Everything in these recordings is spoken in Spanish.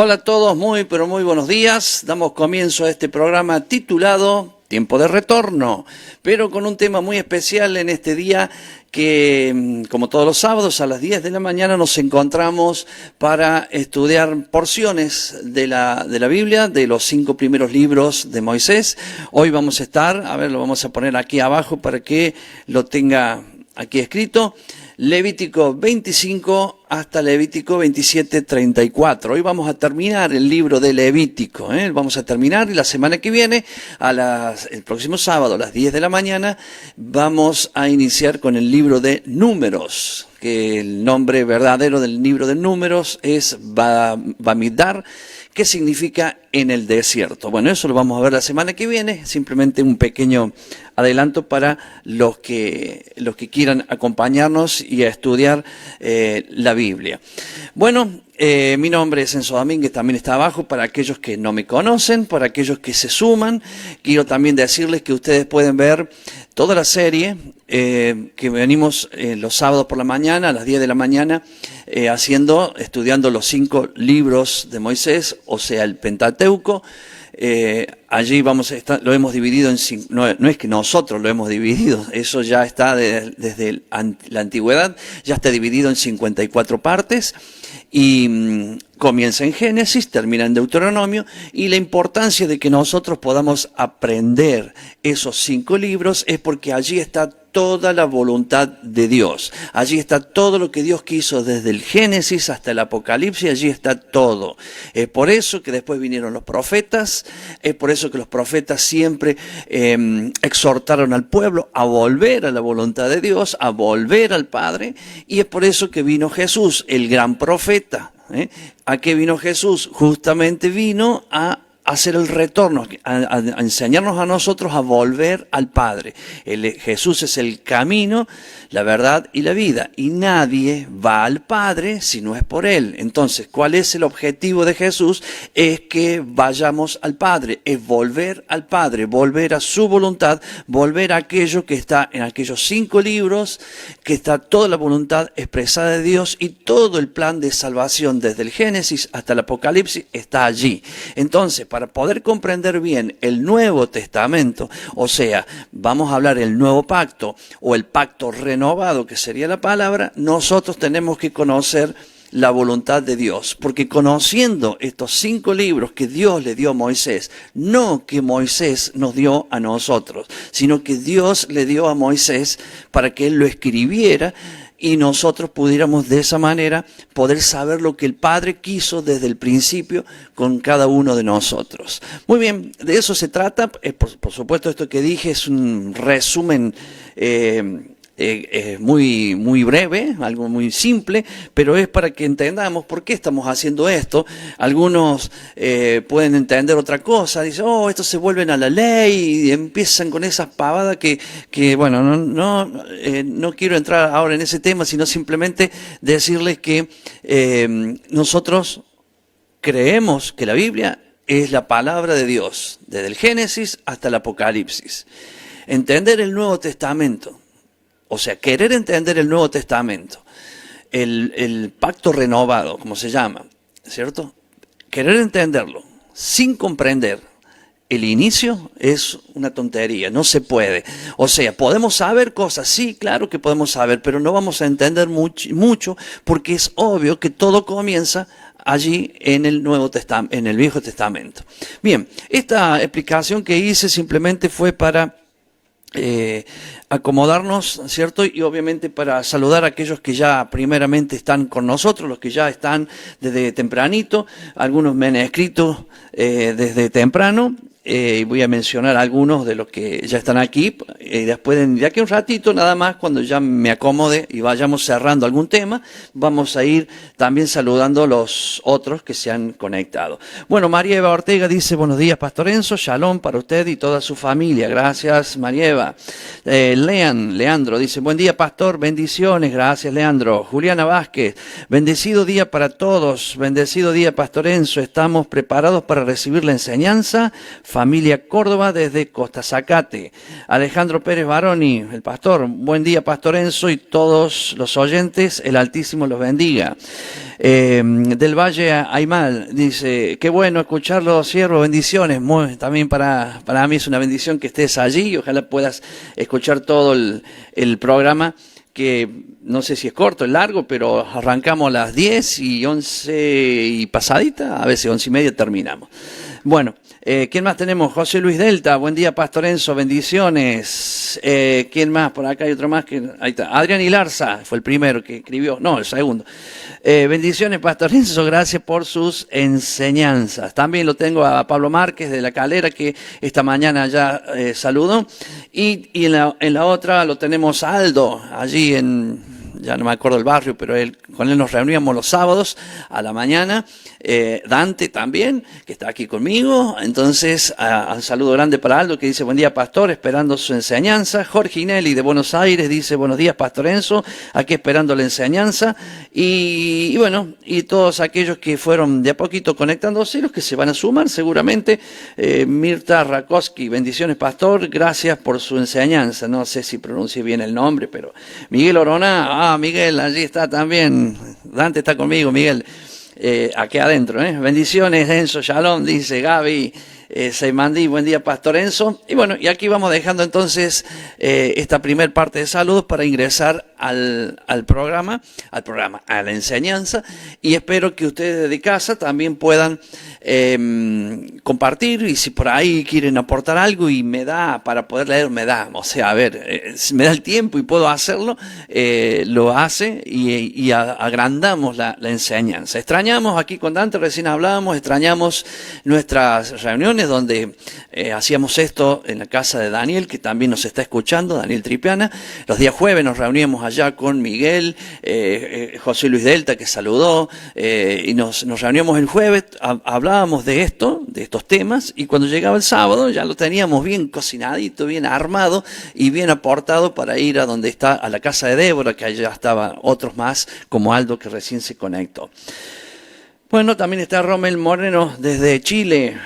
Hola a todos, muy pero muy buenos días. Damos comienzo a este programa titulado Tiempo de Retorno, pero con un tema muy especial en este día que, como todos los sábados, a las 10 de la mañana nos encontramos para estudiar porciones de la Biblia, de los 5 primeros libros de Moisés. Hoy vamos a estar, lo vamos a poner aquí abajo para que lo tenga aquí escrito, Levítico 25 hasta Levítico 27:34. Hoy vamos a terminar el libro de Levítico, Vamos a terminar y la semana que viene, el próximo sábado a las 10 de la mañana, vamos a iniciar con el libro de Números, que el nombre verdadero del libro de Números es Bamidbar, que significa en el desierto. Bueno, eso lo vamos a ver la semana que viene, simplemente un pequeño adelanto para los que quieran acompañarnos y a estudiar la Biblia. Bueno, mi nombre es Enzo Domínguez, también está abajo para aquellos que no me conocen, para aquellos que se suman. Quiero también decirles que ustedes pueden ver toda la serie que venimos los sábados por la mañana, a las 10 de la mañana, estudiando los 5 libros de Moisés, o sea, el Pentateuco. Allí lo hemos dividido en 5, no es que nosotros lo hemos dividido, eso ya está desde la antigüedad, ya está dividido en 54 partes y comienza en Génesis, termina en Deuteronomio, y la importancia de que nosotros podamos aprender esos 5 libros es porque allí está toda la voluntad de Dios. Allí está todo lo que Dios quiso desde el Génesis hasta el Apocalipsis, allí está todo. Es por eso que después vinieron los profetas, es por eso que los profetas siempre exhortaron al pueblo a volver a la voluntad de Dios, a volver al Padre, y es por eso que vino Jesús, el gran profeta. ¿A qué vino Jesús? Justamente vino a hacer el retorno, a enseñarnos a nosotros a volver al Padre. Jesús es el camino, la verdad y la vida, y nadie va al Padre si no es por Él. Entonces, ¿cuál es el objetivo de Jesús? Es que vayamos al Padre, es volver al Padre, volver a su voluntad, volver a aquello que está en aquellos 5 libros, que está toda la voluntad expresada de Dios y todo el plan de salvación desde el Génesis hasta el Apocalipsis está allí. Entonces, para poder comprender bien el Nuevo Testamento, o sea, vamos a hablar del Nuevo Pacto o el Pacto renovado, que sería la palabra, nosotros tenemos que conocer la voluntad de Dios, porque conociendo estos 5 libros que Dios le dio a Moisés, no que Moisés nos dio a nosotros, sino que Dios le dio a Moisés para que él lo escribiera y nosotros pudiéramos de esa manera poder saber lo que el Padre quiso desde el principio con cada uno de nosotros. Muy bien, de eso se trata. Por supuesto, esto que dije es un resumen muy, muy breve, algo muy simple, pero es para que entendamos por qué estamos haciendo esto. Algunos pueden entender otra cosa, dicen, estos se vuelven a la ley y empiezan con esas pavadas que bueno, no quiero entrar ahora en ese tema, sino simplemente decirles que nosotros creemos que la Biblia es la palabra de Dios, desde el Génesis hasta el Apocalipsis. Entender el Nuevo Testamento, o sea, querer entender el Nuevo Testamento, el pacto renovado, como se llama, ¿cierto? Querer entenderlo sin comprender el inicio es una tontería, no se puede. O sea, ¿podemos saber cosas? Sí, claro que podemos saber, pero no vamos a entender mucho porque es obvio que todo comienza allí en el en el Viejo Testamento. Bien, esta explicación que hice simplemente fue para acomodarnos, ¿cierto? Y obviamente para saludar a aquellos que ya primeramente están con nosotros, los que ya están desde tempranito. Algunos me han escrito desde temprano. Voy a mencionar algunos de los que ya están aquí. Después, de aquí un ratito nada más, cuando ya me acomode y vayamos cerrando algún tema, vamos a ir también saludando a los otros que se han conectado. Bueno, María Eva Ortega dice, buenos días, Pastor Enzo, shalom para usted y toda su familia. Gracias, María Eva. Leandro dice, buen día, Pastor, bendiciones. Gracias, Leandro. Juliana Vázquez, bendecido día para todos. Bendecido día, Pastor Enzo. Estamos preparados para recibir la enseñanza. familia Córdoba desde Costa Zacate. Alejandro Pérez Baroni, el pastor, buen día Pastor Enzo y todos los oyentes, el Altísimo los bendiga. Del Valle Aymal dice, qué bueno escucharlo, siervo, bendiciones. También para mí es una bendición que estés allí y ojalá puedas escuchar todo el programa, que no sé si es corto, es largo, pero arrancamos a las 10 y 11 y pasadita, a veces 11 y media terminamos. Bueno, ¿quién más tenemos? José Luis Delta, buen día Pastor Enzo, bendiciones. ¿Quién más? Por acá hay otro más que... Ahí está, Adrián Ilarza, fue el primero que escribió, no, el segundo. Bendiciones Pastor Enzo, gracias por sus enseñanzas. También lo tengo a Pablo Márquez de La Calera, que esta mañana ya saludó. Y en la otra lo tenemos a Aldo, allí ya no me acuerdo el barrio, pero con él nos reuníamos los sábados a la mañana. Dante también, que está aquí conmigo. Entonces, un saludo grande para Aldo, que dice, buen día Pastor, esperando su enseñanza. Jorge Inelli de Buenos Aires dice, buenos días Pastor Enzo, aquí esperando la enseñanza. Y bueno, y todos aquellos que fueron de a poquito conectándose, los que se van a sumar seguramente. Mirta Rakowski, bendiciones Pastor, gracias por su enseñanza. No sé si pronuncie bien el nombre, pero Miguel Orona, Miguel, allí está también. Dante está conmigo, Miguel. Aquí adentro, bendiciones Enzo, shalom, dice Gaby Seymandí, buen día Pastor Enzo. Y bueno, y aquí vamos dejando entonces esta primer parte de saludos para ingresar al programa, a la enseñanza, y espero que ustedes de casa también puedan compartir, y si por ahí quieren aportar algo y me da para poder leer, o sea, a ver, si me da el tiempo y puedo hacerlo, lo hace y agrandamos la enseñanza. Extrañamos, aquí con Dante recién hablábamos, extrañamos nuestras reuniones donde hacíamos esto en la casa de Daniel, que también nos está escuchando, Daniel Tripiana. Los días jueves nos reuníamos allá con Miguel, José Luis Delta, que saludó, y nos reuníamos el jueves, hablábamos de estos temas, y cuando llegaba el sábado ya lo teníamos bien cocinadito, bien armado y bien aportado para ir a donde está, a la casa de Débora, que allá estaban otros más, como Aldo, que recién se conectó. Bueno, también está Romel Moreno desde Chile.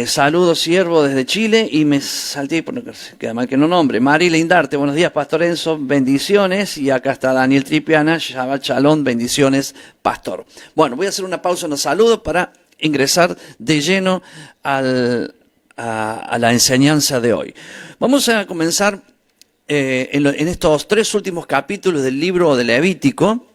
Saludos, siervo, desde Chile. Y me salté, porque queda mal que no nombre. Mari Lindarte, buenos días, Pastor Enzo, bendiciones. Y acá está Daniel Tripiana, Shabbat Shalom, bendiciones, Pastor. Bueno, voy a hacer una pausa en los saludos para ingresar de lleno a la enseñanza de hoy. Vamos a comenzar en estos 3 últimos capítulos del libro de Levítico.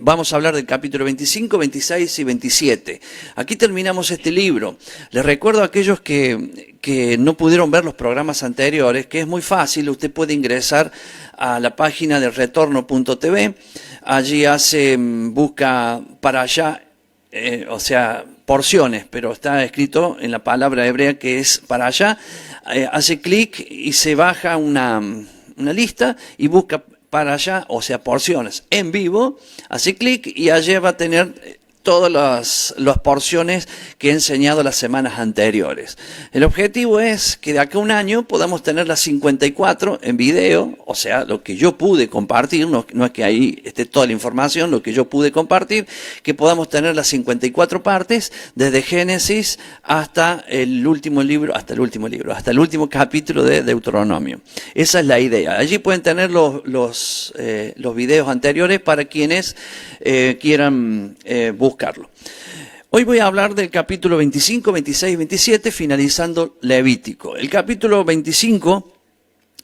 Vamos a hablar del capítulo 25, 26 y 27. Aquí terminamos este libro. Les recuerdo a aquellos que no pudieron ver los programas anteriores que es muy fácil. Usted puede ingresar a la página de retorno.tv. Allí busca para allá, o sea, porciones, pero está escrito en la palabra hebrea que es para allá. Hace clic y se baja una lista y busca para allá, o sea, porciones en vivo, hace clic y allí va a tener todas las porciones que he enseñado las semanas anteriores. El objetivo es que de acá a un año podamos tener las 54 en video, o sea, lo que yo pude compartir, no es que ahí esté toda la información, lo que yo pude compartir, que podamos tener las 54 partes, desde Génesis hasta el último capítulo de Deuteronomio. Esa es la idea. Allí pueden tener los videos anteriores para quienes quieran buscarlo. Hoy voy a hablar del capítulo 25, 26 y 27, finalizando Levítico. El capítulo 25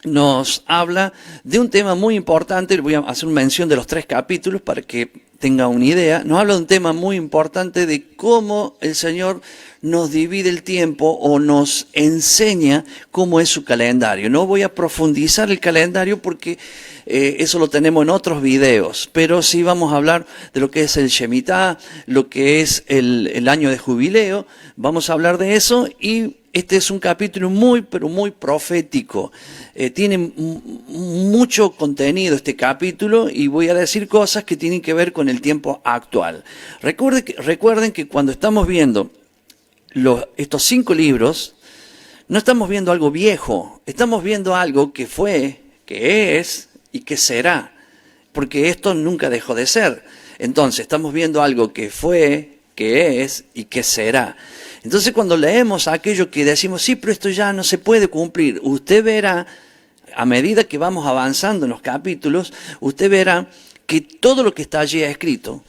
nos habla de un tema muy importante. Voy a hacer una mención de los 3 capítulos para que tenga una idea. Nos habla de un tema muy importante de cómo el Señor nos divide el tiempo o nos enseña cómo es su calendario. No voy a profundizar el calendario porque eso lo tenemos en otros videos, pero sí vamos a hablar de lo que es el Shemitah, lo que es el año de jubileo. Vamos a hablar de eso, y este es un capítulo muy, pero muy profético. Tiene mucho contenido este capítulo, y voy a decir cosas que tienen que ver con el tiempo actual. Recuerden que cuando estamos viendo estos 5 libros, no estamos viendo algo viejo, estamos viendo algo que fue, que es y que será, porque esto nunca dejó de ser. Entonces, estamos viendo algo que fue, que es y que será. Entonces cuando leemos aquello que decimos, sí, pero esto ya no se puede cumplir, usted verá, a medida que vamos avanzando en los capítulos, usted verá que todo lo que está allí escrito,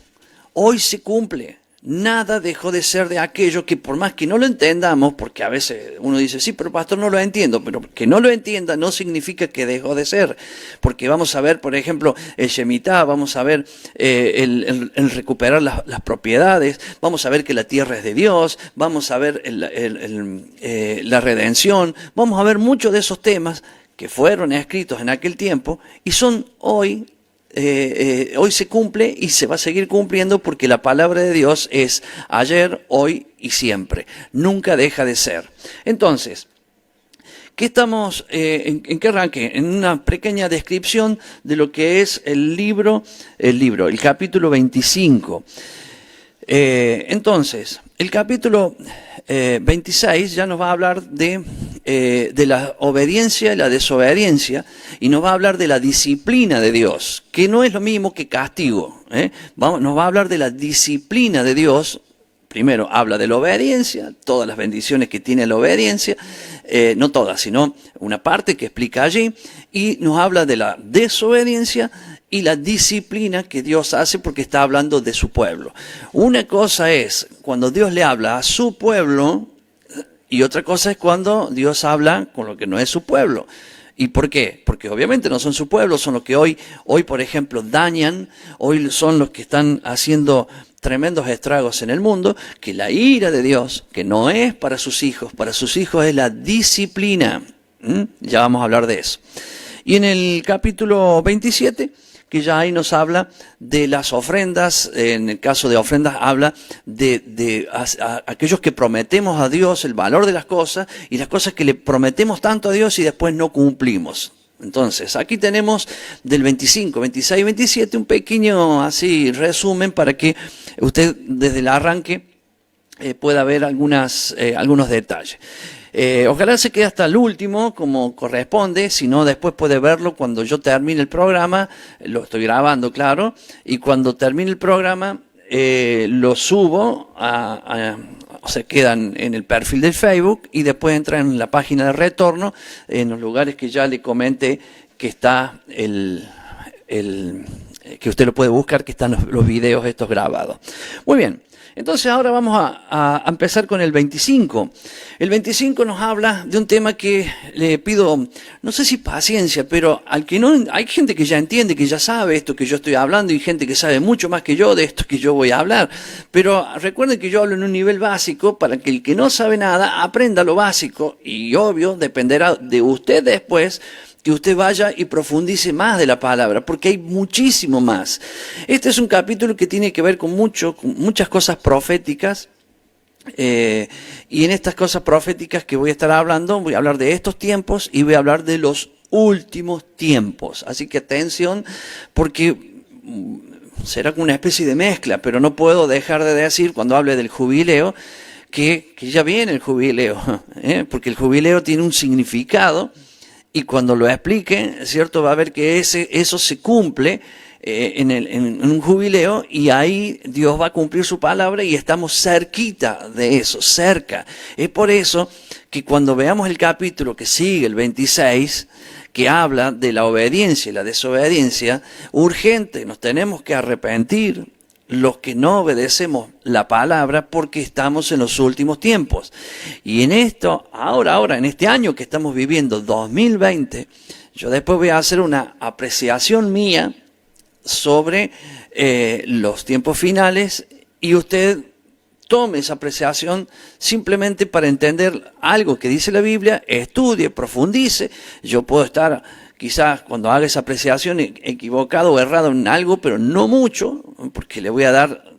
hoy se cumple. Nada dejó de ser de aquello que por más que no lo entendamos, porque a veces uno dice, sí, pero pastor no lo entiendo, pero que no lo entienda no significa que dejó de ser, porque vamos a ver, por ejemplo, el Shemitah, vamos a ver el recuperar las propiedades, vamos a ver que la tierra es de Dios, vamos a ver la redención, vamos a ver muchos de esos temas que fueron escritos en aquel tiempo y son hoy se cumple y se va a seguir cumpliendo porque la palabra de Dios es ayer, hoy y siempre. Nunca deja de ser. Entonces, ¿qué estamos, en qué arranque? En una pequeña descripción de lo que es el capítulo 25. Entonces, el capítulo 26 ya nos va a hablar de la obediencia y la desobediencia, y nos va a hablar de la disciplina de Dios, que no es lo mismo que castigo. Nos va a hablar de la disciplina de Dios. Primero habla de la obediencia, todas las bendiciones que tiene la obediencia, no todas, sino una parte que explica allí, y nos habla de la desobediencia y la disciplina que Dios hace porque está hablando de su pueblo. Una cosa es cuando Dios le habla a su pueblo y otra cosa es cuando Dios habla con lo que no es su pueblo. ¿Y por qué? Porque obviamente no son su pueblo, son los que hoy por ejemplo, dañan, hoy son los que están haciendo tremendos estragos en el mundo, que la ira de Dios, que no es para sus hijos es la disciplina. Ya vamos a hablar de eso. Y en el capítulo 27, que ya ahí nos habla de las ofrendas, en el caso de ofrendas habla de aquellos que prometemos a Dios el valor de las cosas y las cosas que le prometemos tanto a Dios y después no cumplimos. Entonces, aquí tenemos del 25, 26 y 27 un pequeño así resumen para que usted desde el arranque pueda ver algunos detalles. Ojalá se quede hasta el último, como corresponde, si no después puede verlo cuando yo termine el programa, lo estoy grabando, claro, y cuando termine el programa lo subo, o sea, quedan en el perfil del Facebook y después entran en la página de retorno, en los lugares que ya le comenté que está que usted lo puede buscar, que están los videos estos grabados. Muy bien. Entonces ahora vamos a empezar con el 25. El 25 nos habla de un tema que le pido, no sé si paciencia, pero al que no, hay gente que ya entiende, que ya sabe esto que yo estoy hablando y gente que sabe mucho más que yo de esto que yo voy a hablar. Pero recuerden que yo hablo en un nivel básico para que el que no sabe nada aprenda lo básico y obvio dependerá de usted después que usted vaya y profundice más de la palabra, porque hay muchísimo más. Este es un capítulo que tiene que ver con muchas cosas proféticas, y en estas cosas proféticas que voy a estar hablando, voy a hablar de estos tiempos y voy a hablar de los últimos tiempos. Así que atención, porque será como una especie de mezcla, pero no puedo dejar de decir cuando hable del jubileo, que ya viene el jubileo, porque el jubileo tiene un significado. Y cuando lo explique, ¿cierto? Va a ver que eso se cumple en un jubileo y ahí Dios va a cumplir su palabra y estamos cerquita de eso, cerca. Es por eso que cuando veamos el capítulo que sigue, el 26, que habla de la obediencia y la desobediencia, urgente, nos tenemos que arrepentir los que no obedecemos la palabra porque estamos en los últimos tiempos. Y en esto, ahora, en este año que estamos viviendo, 2020, yo después voy a hacer una apreciación mía sobre los tiempos finales y usted tome esa apreciación simplemente para entender algo que dice la Biblia, estudie, profundice. Yo puedo estar quizás cuando haga esa apreciación equivocado o errado en algo, pero no mucho, porque le voy a dar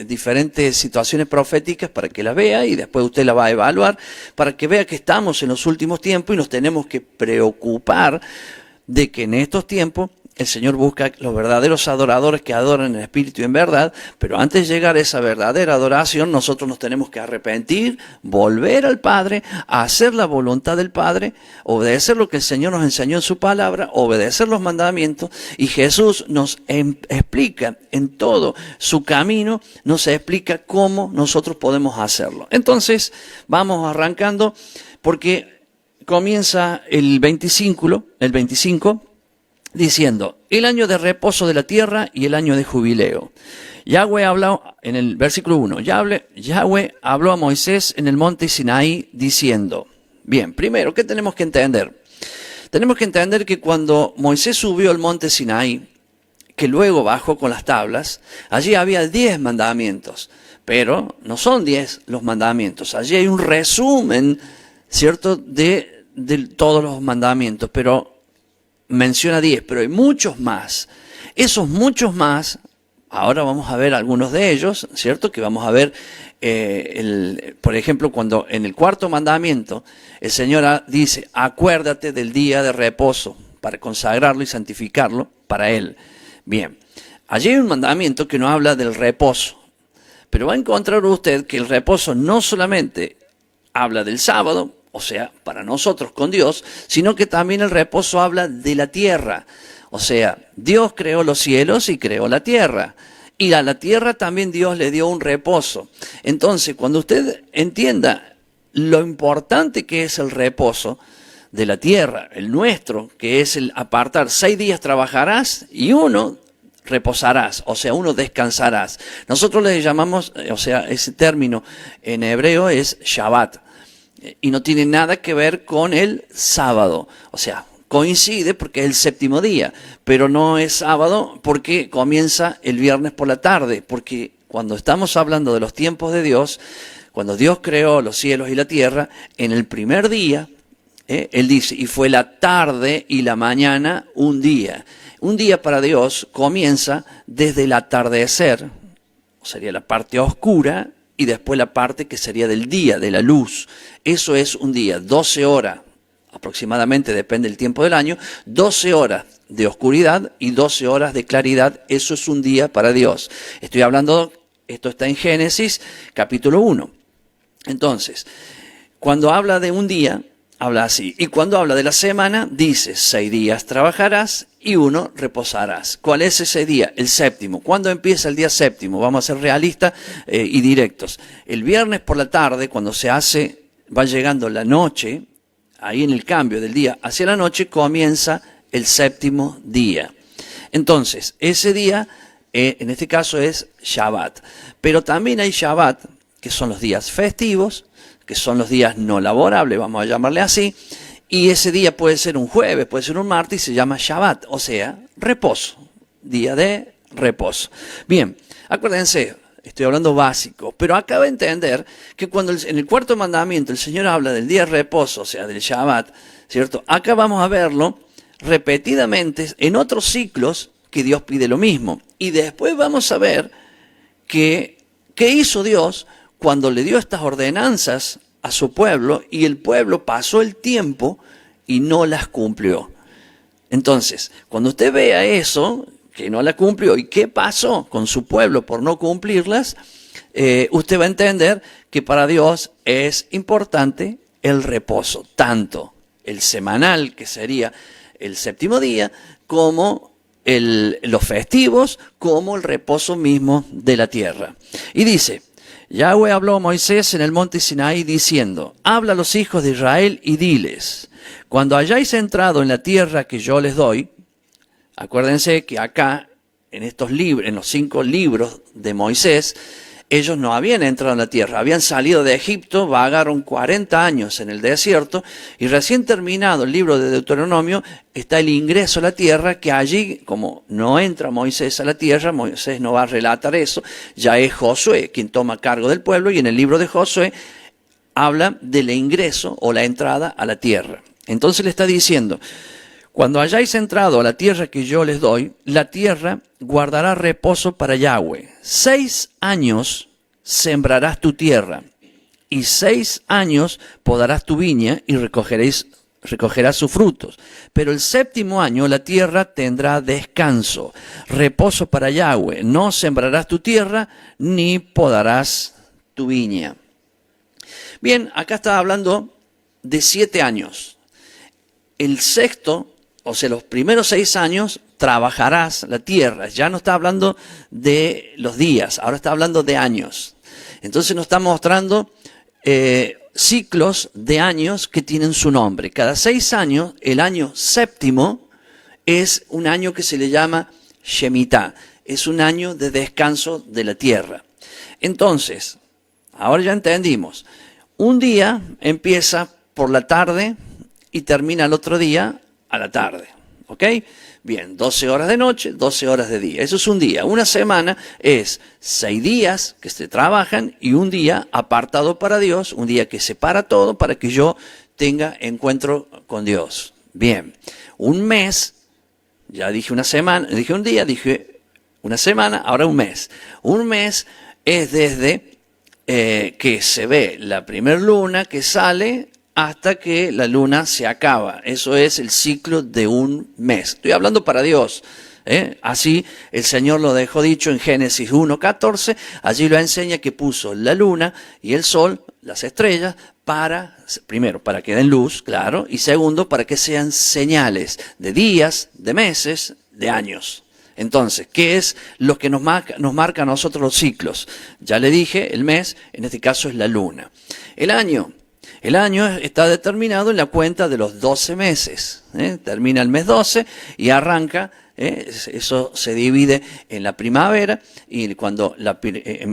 diferentes situaciones proféticas para que las vea y después usted la va a evaluar, para que vea que estamos en los últimos tiempos y nos tenemos que preocupar de que en estos tiempos el Señor busca los verdaderos adoradores que adoran en espíritu y en verdad, pero antes de llegar a esa verdadera adoración, nosotros nos tenemos que arrepentir, volver al Padre, a hacer la voluntad del Padre, obedecer lo que el Señor nos enseñó en su palabra, obedecer los mandamientos, y Jesús nos explica en todo su camino, nos explica cómo nosotros podemos hacerlo. Entonces, vamos arrancando, porque comienza el 25, diciendo, el año de reposo de la tierra y el año de jubileo. Yahweh habló en el versículo 1, Yahweh habló a Moisés en el monte Sinaí diciendo, bien, primero, ¿qué tenemos que entender? Tenemos que entender que cuando Moisés subió al monte Sinaí, que luego bajó con las tablas, allí había 10 mandamientos, pero no son 10 los mandamientos, allí hay un resumen, ¿cierto?, de todos los mandamientos, pero menciona 10, pero hay muchos más. Esos muchos más, ahora vamos a ver algunos de ellos, ¿cierto? Que vamos a ver, por ejemplo, cuando en el cuarto mandamiento el Señor dice, acuérdate del día de reposo para consagrarlo y santificarlo para Él. Bien, allí hay un mandamiento que no habla del reposo, pero va a encontrar usted que el reposo no solamente habla del sábado, o sea, para nosotros con Dios, sino que también el reposo habla de la tierra. O sea, Dios creó los cielos y creó la tierra. Y a la tierra también Dios le dio un reposo. Entonces, cuando usted entienda lo importante que es el reposo de la tierra, el nuestro, que es el apartar, 6 días trabajarás y 1 reposarás, o sea, 1 descansarás. Nosotros le llamamos, o sea, ese término en hebreo es Shabbat. Y no tiene nada que ver con el sábado. O sea, coincide porque es el 7º día, pero no es sábado porque comienza el viernes por la tarde. Porque cuando estamos hablando de los tiempos de Dios, cuando Dios creó los cielos y la tierra, en el primer día, Él dice, y fue la tarde y la mañana un día. Un día para Dios comienza desde el atardecer, sería la parte oscura, y después la parte que sería del día, de la luz. Eso es un día, 12 horas aproximadamente, depende del tiempo del año, 12 horas de oscuridad y 12 horas de claridad. Eso es un día para Dios. Estoy hablando, esto está en Génesis capítulo 1. Entonces, cuando habla de un día, habla así. Y cuando habla de la semana, dice, 6 días trabajarás y 1 reposarás. ¿Cuál es ese día? El 7º. ¿Cuándo empieza el día 7º? Vamos a ser realistas y directos. El viernes por la tarde, cuando va llegando la noche, ahí en el cambio del día hacia la noche, comienza el 7º día. Entonces, ese día, en este caso es Shabbat. Pero también hay Shabbat, que son los días festivos, que son los días no laborables, vamos a llamarle así, y ese día puede ser un jueves, puede ser un martes, y se llama Shabbat, o sea, reposo, día de reposo. Bien, acuérdense, estoy hablando básico, pero acaba de entender que cuando en el cuarto mandamiento el Señor habla del día de reposo, o sea, del Shabbat, ¿cierto? Acá vamos a verlo repetidamente en otros ciclos que Dios pide lo mismo. Y después vamos a ver qué hizo Dios cuando le dio estas ordenanzas a su pueblo y el pueblo pasó el tiempo y no las cumplió. Entonces, cuando usted vea eso, que no la cumplió y qué pasó con su pueblo por no cumplirlas, usted va a entender que para Dios es importante el reposo, tanto el semanal, que sería el 7º día, como los festivos, como el reposo mismo de la tierra. Y dice, Yahweh habló a Moisés en el monte Sinaí diciendo, habla a los hijos de Israel y diles, cuando hayáis entrado en la tierra que yo les doy, acuérdense que acá, en estos libros, en los 5 libros de Moisés, ellos no habían entrado en la tierra, habían salido de Egipto, vagaron 40 años en el desierto y recién terminado el libro de Deuteronomio está el ingreso a la tierra, que allí, como no entra Moisés a la tierra, Moisés no va a relatar eso, ya es Josué quien toma cargo del pueblo, y en el libro de Josué habla del ingreso o la entrada a la tierra. Entonces le está diciendo, cuando hayáis entrado a la tierra que yo les doy, la tierra guardará reposo para Yahweh. 6 años sembrarás tu tierra, y 6 años podarás tu viña y recogeréis recogerás sus frutos. Pero el séptimo año la tierra tendrá descanso, reposo para Yahweh. No sembrarás tu tierra, ni podarás tu viña. Bien, acá está hablando de 7 años. El sexto, o sea, los primeros 6 años, trabajarás la tierra. Ya no está hablando de los días, ahora está hablando de años. Entonces nos está mostrando ciclos de años que tienen su nombre. Cada 6 años, el año séptimo es un año que se le llama Shemitah. Es un año de descanso de la tierra. Entonces, ahora ya entendimos. Un día empieza por la tarde y termina el otro día a la tarde. ¿Ok? Bien, 12 horas de noche, 12 horas de día. Eso es un día. Una semana es 6 días que se trabajan y un día apartado para Dios, un día que separa todo para que yo tenga encuentro con Dios. Bien, un mes, ya dije una semana, dije un día, dije una semana, ahora un mes. Un mes es desde que se ve la primer luna que sale hasta que la luna se acaba. Eso es el ciclo de un mes. Estoy hablando para Dios. Así el Señor lo dejó dicho en Génesis 1:14. Allí lo enseña que puso la luna y el sol, las estrellas, primero, para que den luz, claro, y segundo, para que sean señales de días, de meses, de años. Entonces, ¿qué es lo que nos marca a nosotros los ciclos? Ya le dije, el mes, en este caso es la luna. El año está determinado en la cuenta de los 12 meses. Termina el mes 12 y arranca, eso se divide en la primavera, y cuando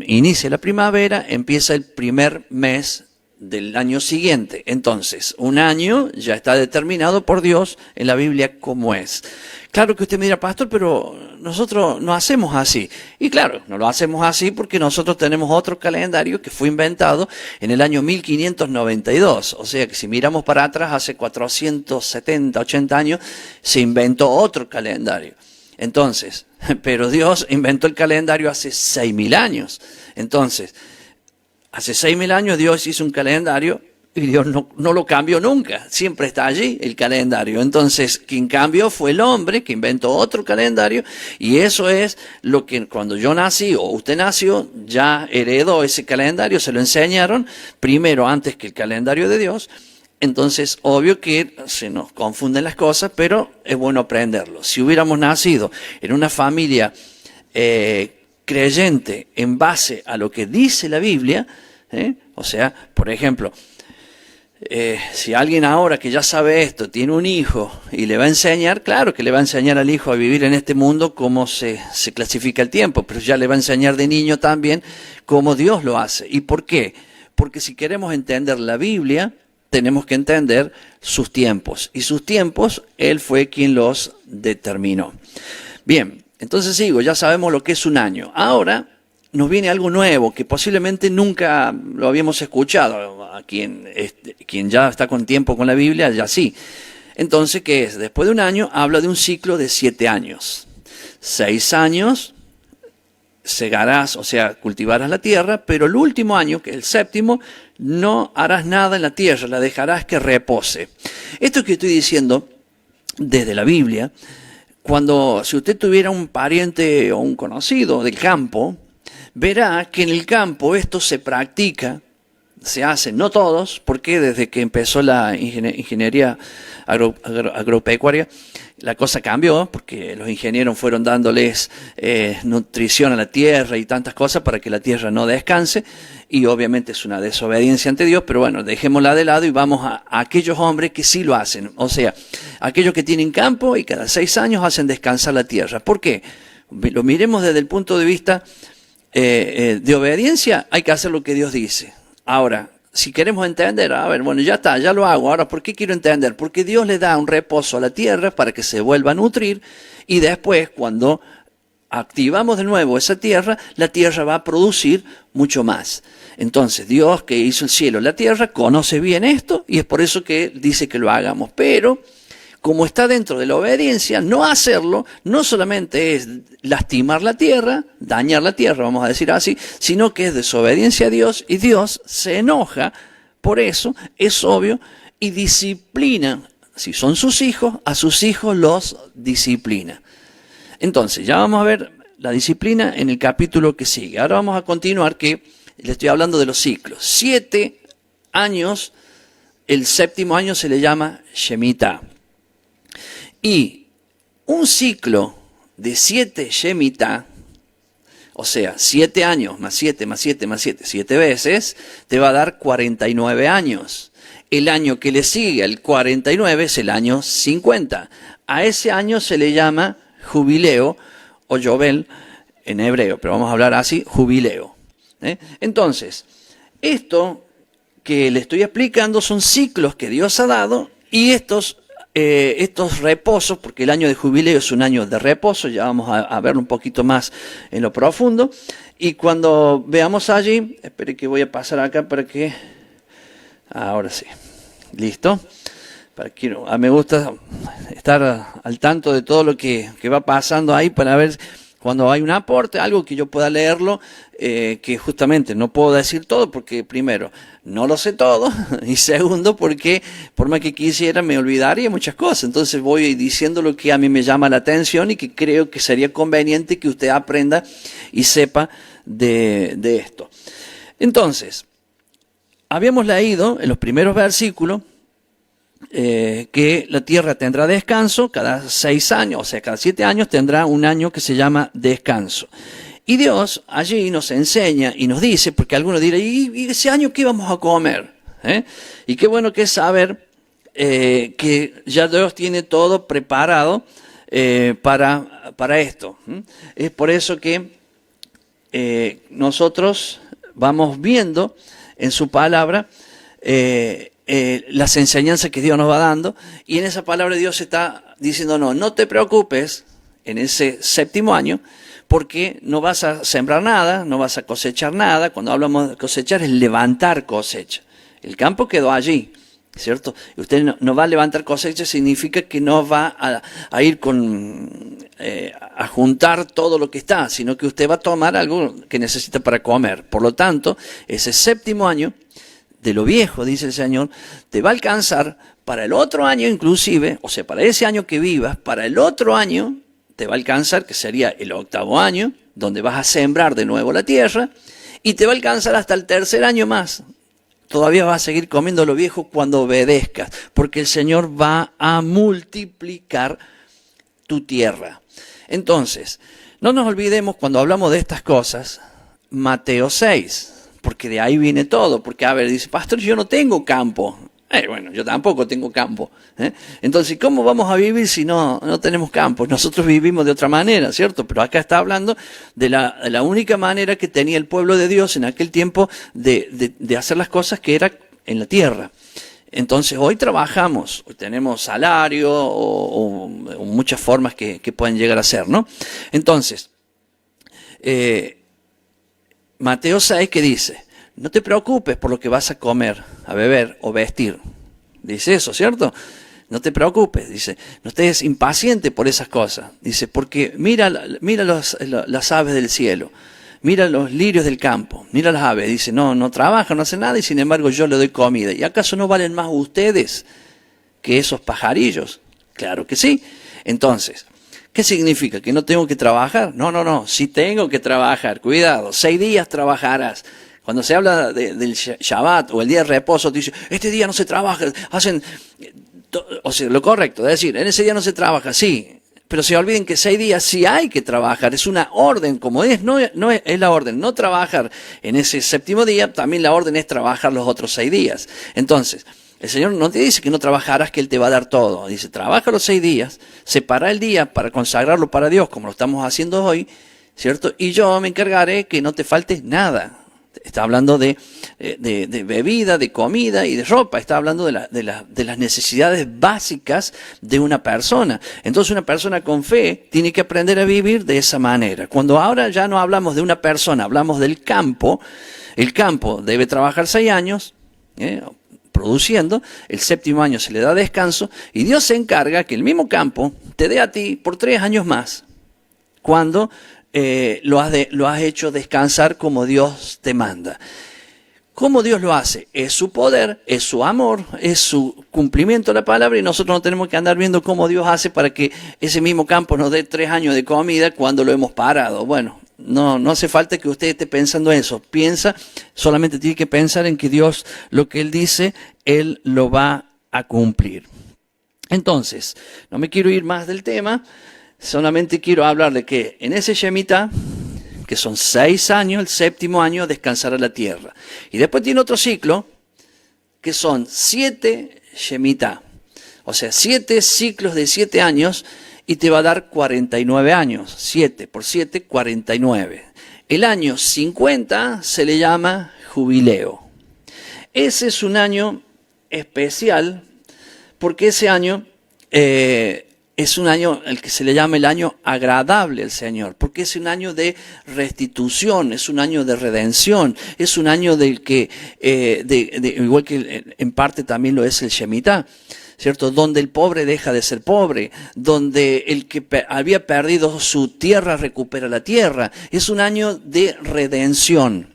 inicia la primavera, empieza el primer mes del año siguiente. Entonces, un año ya está determinado por Dios en la Biblia como es. Claro que usted me dirá, pastor, pero nosotros no hacemos así. Y claro, no lo hacemos así porque nosotros tenemos otro calendario que fue inventado en el año 1592. O sea que si miramos para atrás, hace 470, 80 años, se inventó otro calendario. Entonces, pero Dios inventó el calendario hace 6.000 años. Entonces, hace 6.000 años Dios hizo un calendario y Dios no lo cambió nunca. Siempre está allí el calendario. Entonces, quien cambió fue el hombre que inventó otro calendario, y eso es lo que cuando yo nací o usted nació, ya heredó ese calendario, se lo enseñaron primero antes que el calendario de Dios. Entonces, obvio que se nos confunden las cosas, pero es bueno aprenderlo. Si hubiéramos nacido en una familia creyente en base a lo que dice la Biblia, o sea, por ejemplo, si alguien ahora que ya sabe esto tiene un hijo y le va a enseñar, claro que le va a enseñar al hijo a vivir en este mundo cómo se clasifica el tiempo, pero ya le va a enseñar de niño también cómo Dios lo hace. ¿Y por qué? Porque si queremos entender la Biblia, tenemos que entender sus tiempos, y sus tiempos Él fue quien los determinó. Bien, entonces ya sabemos lo que es un año. Ahora nos viene algo nuevo que posiblemente nunca lo habíamos escuchado. A quien ya está con tiempo con la Biblia, ya sí. Entonces, ¿qué es? Después de un año habla de un ciclo de 7 años. 6 años segarás, o sea, cultivarás la tierra, pero el último año, que es el séptimo, no harás nada en la tierra, la dejarás que repose. Esto que estoy diciendo desde la Biblia, si usted tuviera un pariente o un conocido del campo, verá que en el campo esto se practica, se hace, no todos, porque desde que empezó la ingeniería agropecuaria, la cosa cambió, porque los ingenieros fueron dándoles nutrición a la tierra y tantas cosas para que la tierra no descanse, y obviamente es una desobediencia ante Dios, pero bueno, dejémosla de lado y vamos a aquellos hombres que sí lo hacen, o sea, aquellos que tienen campo y cada 6 años hacen descansar la tierra. ¿Por qué? Lo miremos desde el punto de vista de obediencia, hay que hacer lo que Dios dice. Ahora, si queremos entender, ya está, ya lo hago. Ahora, ¿por qué quiero entender? Porque Dios le da un reposo a la tierra para que se vuelva a nutrir, y después, cuando activamos de nuevo esa tierra, la tierra va a producir mucho más. Entonces, Dios, que hizo el cielo y la tierra, conoce bien esto, y es por eso que dice que lo hagamos. Pero como está dentro de la obediencia, no hacerlo no solamente es lastimar la tierra, dañar la tierra, vamos a decir así, sino que es desobediencia a Dios, y Dios se enoja por eso, es obvio, y disciplina si son sus hijos, a sus hijos los disciplina. Entonces, ya vamos a ver la disciplina en el capítulo que sigue. Ahora vamos a continuar, que le estoy hablando de los ciclos. 7 años, el séptimo año se le llama Shemitah. Y un ciclo de 7 Shemitah, o sea, 7 años más 7 más 7 más 7, 7 veces, te va a dar 49 años. El año que le sigue al 49 es el año 50. A ese año se le llama jubileo o yobel en hebreo, pero vamos a hablar así, jubileo. Entonces, esto que le estoy explicando son ciclos que Dios ha dado, y estos reposos, porque el año de jubileo es un año de reposo, ya vamos a verlo un poquito más en lo profundo, y cuando veamos allí, espere que voy a pasar acá para que, ahora sí, listo, para que me gusta estar al tanto de todo lo que va pasando ahí para ver cuando hay un aporte, algo que yo pueda leerlo, que justamente no puedo decir todo porque primero, no lo sé todo, y segundo, porque por más que quisiera me olvidaría muchas cosas. Entonces voy diciendo lo que a mí me llama la atención y que creo que sería conveniente que usted aprenda y sepa de esto. Entonces, habíamos leído en los primeros versículos que la tierra tendrá descanso cada 6 años, o sea, cada 7 años tendrá un año que se llama descanso. Y Dios allí nos enseña y nos dice, porque algunos dirán, ¿y ese año qué vamos a comer? Y qué bueno que es saber que ya Dios tiene todo preparado para esto. Es por eso que nosotros vamos viendo en su palabra las enseñanzas que Dios nos va dando, y en esa palabra Dios está diciendo, no te preocupes en ese séptimo año, porque no vas a sembrar nada, no vas a cosechar nada. Cuando hablamos de cosechar es levantar cosecha. El campo quedó allí, ¿cierto? Y usted no va a levantar cosecha, significa que no va a ir a juntar todo lo que está, sino que usted va a tomar algo que necesita para comer. Por lo tanto, ese séptimo año de lo viejo, dice el Señor, te va a alcanzar para el otro año inclusive, o sea, para ese año que vivas, para el otro año te va a alcanzar, que sería el 8º año, donde vas a sembrar de nuevo la tierra, y te va a alcanzar hasta el 3er año más. Todavía vas a seguir comiendo lo viejo cuando obedezcas, porque el Señor va a multiplicar tu tierra. Entonces, no nos olvidemos cuando hablamos de estas cosas, Mateo 6, porque de ahí viene todo. Porque, a ver, dice, pastor, yo no tengo campo. Bueno, yo tampoco tengo campo. Entonces, ¿cómo vamos a vivir si no tenemos campo? Nosotros vivimos de otra manera, ¿cierto? Pero acá está hablando de la única manera que tenía el pueblo de Dios en aquel tiempo de hacer las cosas, que era en la tierra. Entonces, hoy trabajamos, hoy tenemos salario o muchas formas que pueden llegar a ser, ¿no? Entonces, Mateo 6, que dice, no te preocupes por lo que vas a comer, a beber o vestir. Dice eso, ¿cierto? No te preocupes, dice, no estés impaciente por esas cosas. Dice, porque mira las aves del cielo, mira los lirios del campo, mira las aves. Dice, no trabajan, no hacen nada, y sin embargo yo le doy comida. ¿Y acaso no valen más ustedes que esos pajarillos? Claro que sí. Entonces, ¿qué significa? ¿Que no tengo que trabajar? No, sí tengo que trabajar. Cuidado, 6 días trabajarás. Cuando se habla del Shabbat o el día de reposo, te dice, este día no se trabaja, o sea, lo correcto, es decir, en ese día no se trabaja, sí, pero se olviden que 6 días sí hay que trabajar, es una orden, como es la orden, no trabajar en ese séptimo día, también la orden es trabajar los otros 6 días. Entonces, el Señor no te dice que no trabajarás, que Él te va a dar todo. Dice, trabaja los 6 días, separa el día para consagrarlo para Dios, como lo estamos haciendo hoy, ¿cierto? Y yo me encargaré que no te falte nada. Está hablando de bebida, de comida y de ropa. Está hablando de las necesidades básicas de una persona. Entonces una persona con fe tiene que aprender a vivir de esa manera. Cuando ahora ya no hablamos de una persona, hablamos del campo. El campo debe trabajar 6 años, produciendo. El 7º año se le da descanso. Y Dios se encarga que el mismo campo te dé a ti por 3 años más. Cuando lo has hecho descansar como Dios te manda. ¿Cómo Dios lo hace? Es su poder, es su amor, es su cumplimiento de la palabra y nosotros no tenemos que andar viendo cómo Dios hace para que ese mismo campo nos dé 3 años de comida cuando lo hemos parado. Bueno, no hace falta que usted esté pensando eso. Solamente tiene que pensar en que Dios, lo que Él dice, Él lo va a cumplir. Entonces, no me quiero ir más del tema, solamente quiero hablar de que en ese Shemitah, que son 6 años, el 7º año descansará la tierra. Y después tiene otro ciclo, que son 7 Shemitah. O sea, 7 ciclos de 7 años y te va a dar 49 años. 7 por 7, 49. El año 50 se le llama jubileo. Ese es un año especial porque ese año es un año el que se le llama el año agradable al Señor, porque es un año de restitución, es un año de redención, es un año del que, igual que en parte también lo es el Shemitah, ¿cierto? Donde el pobre deja de ser pobre, donde el que había perdido su tierra recupera la tierra. Es un año de redención.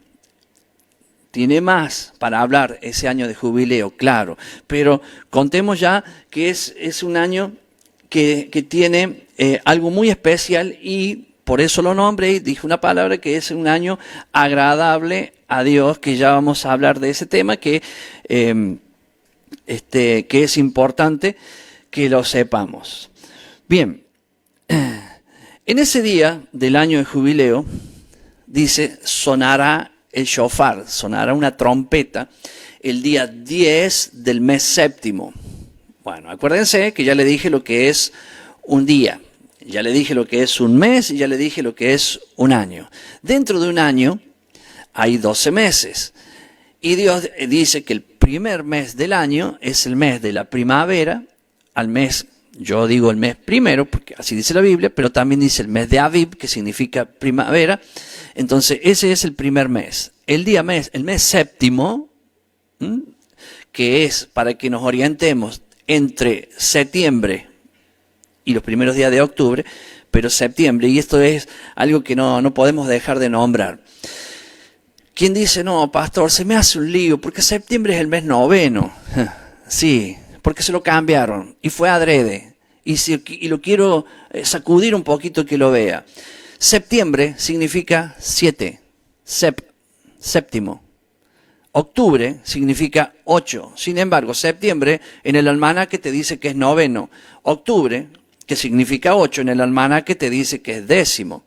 Tiene más para hablar ese año de jubileo, claro, pero contemos ya que es un año que tiene algo muy especial y por eso lo nombré y dije una palabra que es un año agradable a Dios, que ya vamos a hablar de ese tema, que es importante que lo sepamos. Bien, en ese día del año de jubileo, dice, sonará el shofar, sonará una trompeta el día 10 del mes séptimo. Bueno, acuérdense que ya le dije lo que es un día, ya le dije lo que es un mes y ya le dije lo que es un año. Dentro de un año hay 12 meses y Dios dice que el primer mes del año es el mes de la primavera, al mes, yo digo el mes primero porque así dice la Biblia, pero también dice el mes de Aviv, que significa primavera. Entonces ese es el primer mes. El mes séptimo, que es para que nos orientemos entre septiembre y los primeros días de octubre, pero septiembre, y esto es algo que no podemos dejar de nombrar. ¿Quién dice, no, pastor, se me hace un lío, porque septiembre es el mes noveno? Sí, porque se lo cambiaron, y fue adrede, y lo quiero sacudir un poquito que lo vea. Septiembre significa 7, séptimo. Octubre significa 8. Sin embargo, septiembre en el almanaque te dice que es noveno. Octubre, que significa 8, en el almanaque te dice que es décimo.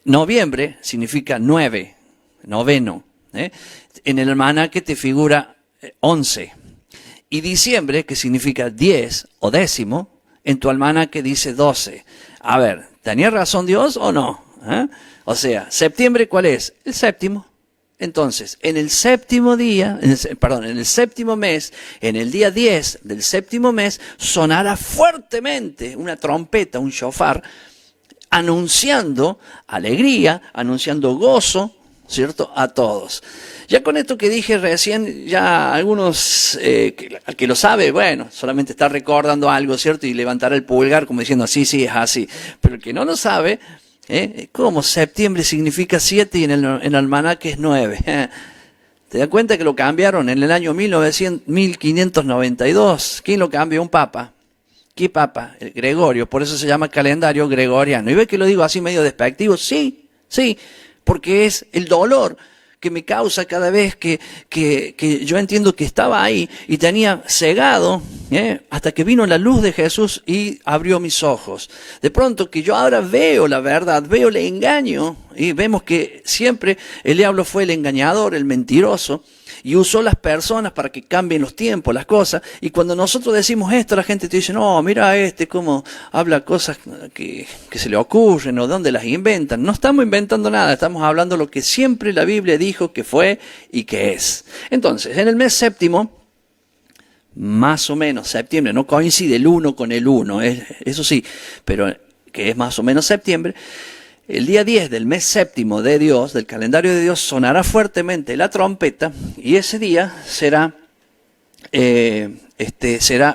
Noviembre significa 9, noveno. En el almanaque te figura 11. Y diciembre, que significa 10 o décimo, en tu almanaque dice 12. A ver, ¿tenía razón Dios o no? O sea, septiembre, ¿cuál es? El séptimo. Entonces, en el séptimo mes, en el día 10 del séptimo mes, sonará fuertemente una trompeta, un shofar, anunciando alegría, anunciando gozo, ¿cierto? A todos. Ya con esto que dije recién, ya algunos, al que lo sabe, bueno, solamente está recordando algo, ¿cierto? Y levantará el pulgar como diciendo, sí, es así. Pero el que no lo sabe, ¿cómo? Septiembre significa 7 y en el almanaque es 9. ¿Te das cuenta que lo cambiaron en el año 1592? ¿Quién lo cambió? Un papa. ¿Qué papa? El Gregorio. Por eso se llama calendario gregoriano. ¿Y ve que lo digo así medio despectivo? Sí, porque es el dolor que me causa cada vez que yo entiendo que estaba ahí y tenía cegado, hasta que vino la luz de Jesús y abrió mis ojos. De pronto que yo ahora veo la verdad, veo el engaño, y vemos que siempre el diablo fue el engañador, el mentiroso, y usó las personas para que cambien los tiempos, las cosas. Y cuando nosotros decimos esto, la gente te dice, no, mira cómo habla cosas que se le ocurren o de dónde las inventan. No estamos inventando nada, estamos hablando lo que siempre la Biblia dijo que fue y que es. Entonces, en el mes séptimo, más o menos septiembre, no coincide el 1 con el 1, eso sí, pero que es más o menos septiembre. El día 10 del mes séptimo de Dios, del calendario de Dios, sonará fuertemente la trompeta y ese día será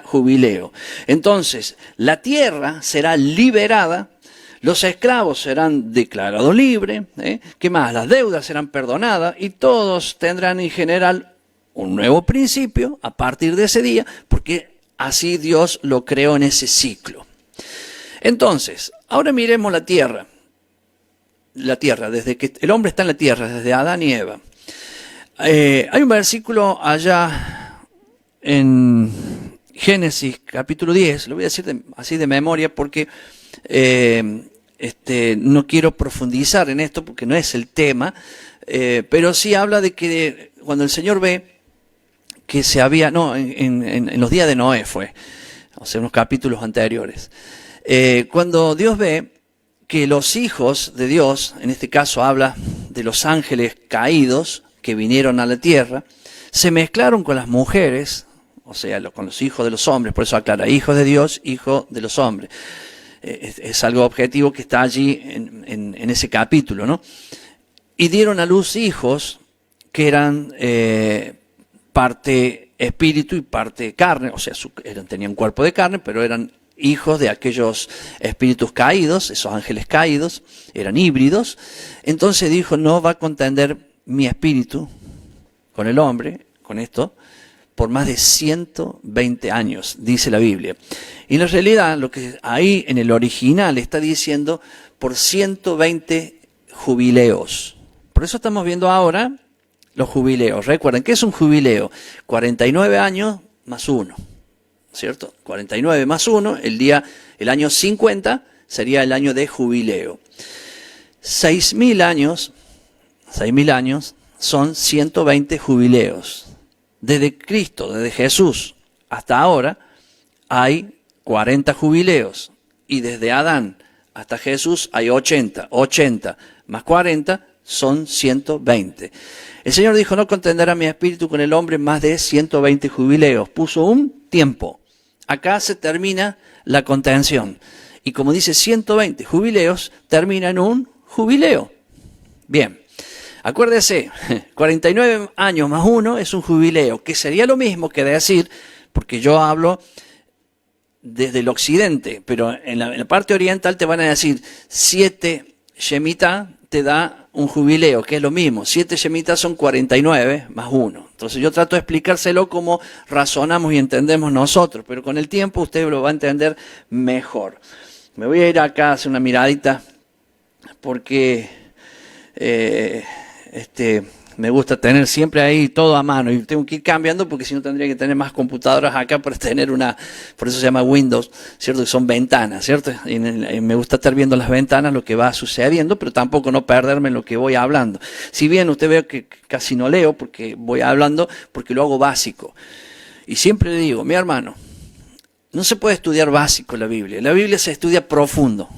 jubileo. Entonces, la tierra será liberada, Los esclavos serán declarados libres. ¿Qué más? Las deudas serán perdonadas y todos tendrán en general un nuevo principio a partir de ese día, porque así Dios lo creó en ese ciclo. Entonces, ahora miremos la tierra. La tierra, desde que el hombre está en la tierra, desde Adán y Eva. Hay un versículo allá en Génesis capítulo 10, lo voy a decir así de memoria porque no quiero profundizar en esto porque no es el tema, pero sí habla de que cuando el Señor ve que se había, en los días de Noé fue, o sea, unos capítulos anteriores, cuando Dios ve que los hijos de Dios, en este caso habla de los ángeles caídos que vinieron a la tierra, se mezclaron con las mujeres, o sea, con los hijos de los hombres, por eso aclara, hijos de Dios, hijos de los hombres. Es algo objetivo que está allí en ese capítulo, ¿no? Y dieron a luz hijos que eran parte espíritu y parte carne, o sea, tenían cuerpo de carne, pero eran hijos de aquellos espíritus caídos, esos ángeles caídos, eran híbridos. Entonces dijo, no va a contender mi espíritu con el hombre, con esto, por más de 120 años, dice la Biblia. Y en realidad, lo que ahí en el original está diciendo, por 120 jubileos. Por eso estamos viendo ahora los jubileos. Recuerden, ¿qué es un jubileo? 49 años más 1, ¿cierto? 49 más 1, el año 50 sería el año de jubileo. 6.000 años son 120 jubileos. Desde Cristo, desde Jesús hasta ahora, hay 40 jubileos. Y desde Adán hasta Jesús hay 80. 80 más 40 son 120. El Señor dijo, no contenderá mi espíritu con el hombre más de 120 jubileos. Puso un tiempo. Acá se termina la contención. Y como dice 120 jubileos, termina en un jubileo. Bien. Acuérdese, 49 años más 1 es un jubileo, que sería lo mismo que decir, porque yo hablo desde el occidente, pero en la parte oriental te van a decir 7 Shemitah te da un jubileo, que es lo mismo. 7 Shemitah son 49 más 1. Entonces yo trato de explicárselo como razonamos y entendemos nosotros, pero con el tiempo usted lo va a entender mejor. Me voy a ir acá a hacer una miradita, porque me gusta tener siempre ahí todo a mano y tengo que ir cambiando porque si no tendría que tener más computadoras acá para tener por eso se llama Windows, ¿cierto? Que son ventanas, ¿cierto? Y me gusta estar viendo las ventanas lo que va sucediendo, pero tampoco no perderme en lo que voy hablando. Si bien usted ve que casi no leo porque voy hablando, porque lo hago básico. Y siempre le digo, mi hermano, no se puede estudiar básico la Biblia se estudia profundo,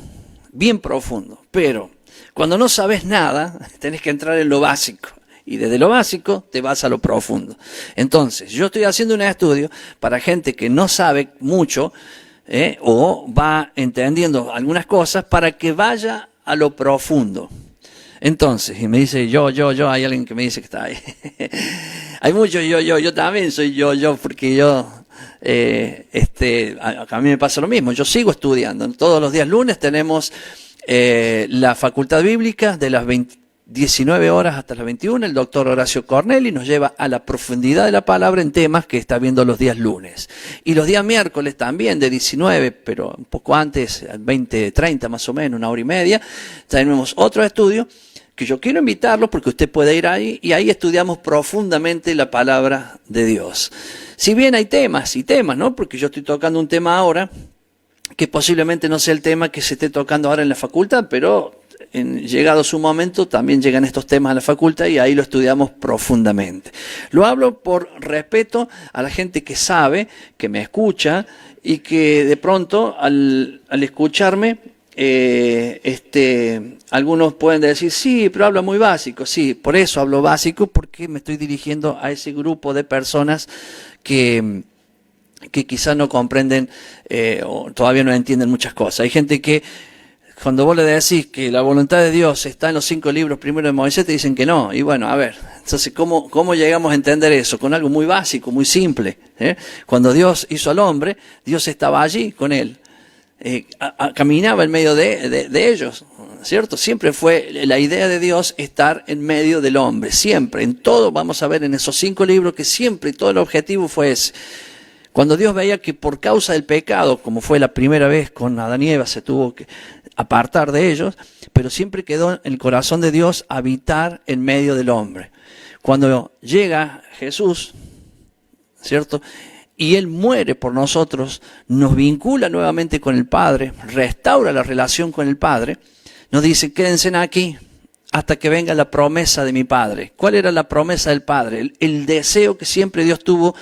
bien profundo, pero cuando no sabes nada, tenés que entrar en lo básico. Y desde lo básico te vas a lo profundo. Entonces, yo estoy haciendo un estudio para gente que no sabe mucho o va entendiendo algunas cosas para que vaya a lo profundo. Entonces, y me dice yo, hay alguien que me dice que está ahí. Hay muchos yo también soy yo, porque yo... a mí me pasa lo mismo, yo sigo estudiando. Todos los días lunes tenemos la facultad bíblica de las 19 horas hasta las 21, el doctor Horacio Corneli nos lleva a la profundidad de la palabra en temas que está viendo los días lunes. Y los días miércoles también, de 19, pero un poco antes, 20:30 más o menos, una hora y media, tenemos otro estudio que yo quiero invitarlo porque usted puede ir ahí y ahí estudiamos profundamente la palabra de Dios. Si bien hay temas y temas, ¿no? Porque yo estoy tocando un tema ahora que posiblemente no sea el tema que se esté tocando ahora en la facultad, pero llegado su momento también llegan estos temas a la facultad y ahí lo estudiamos profundamente. Lo hablo por respeto a la gente que sabe, que me escucha y que de pronto al escucharme algunos pueden decir, sí, pero habla muy básico. Sí, por eso hablo básico, porque me estoy dirigiendo a ese grupo de personas que quizás no comprenden o todavía no entienden muchas cosas. Hay gente que cuando vos le decís que la voluntad de Dios está en los 5 libros primero de Moisés, te dicen que no. Y bueno, a ver, entonces, ¿cómo llegamos a entender eso? Con algo muy básico, muy simple. Cuando Dios hizo al hombre, Dios estaba allí con él. caminaba en medio de ellos, ¿cierto? Siempre fue la idea de Dios estar en medio del hombre, siempre, en todo. Vamos a ver en esos 5 libros que siempre todo el objetivo fue ese. Cuando Dios veía que por causa del pecado, como fue la primera vez con Adán y Eva, se tuvo que apartar de ellos, pero siempre quedó en el corazón de Dios habitar en medio del hombre. Cuando llega Jesús, ¿cierto?, y Él muere por nosotros, nos vincula nuevamente con el Padre, restaura la relación con el Padre, nos dice, quédense aquí hasta que venga la promesa de mi Padre. ¿Cuál era la promesa del Padre? El deseo que siempre Dios tuvo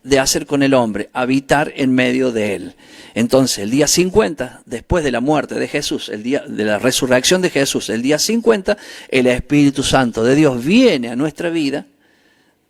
de hacer con el hombre, habitar en medio de él. Entonces, el día 50, después de la muerte de Jesús, el día de la resurrección de Jesús, el día 50, el Espíritu Santo de Dios viene a nuestra vida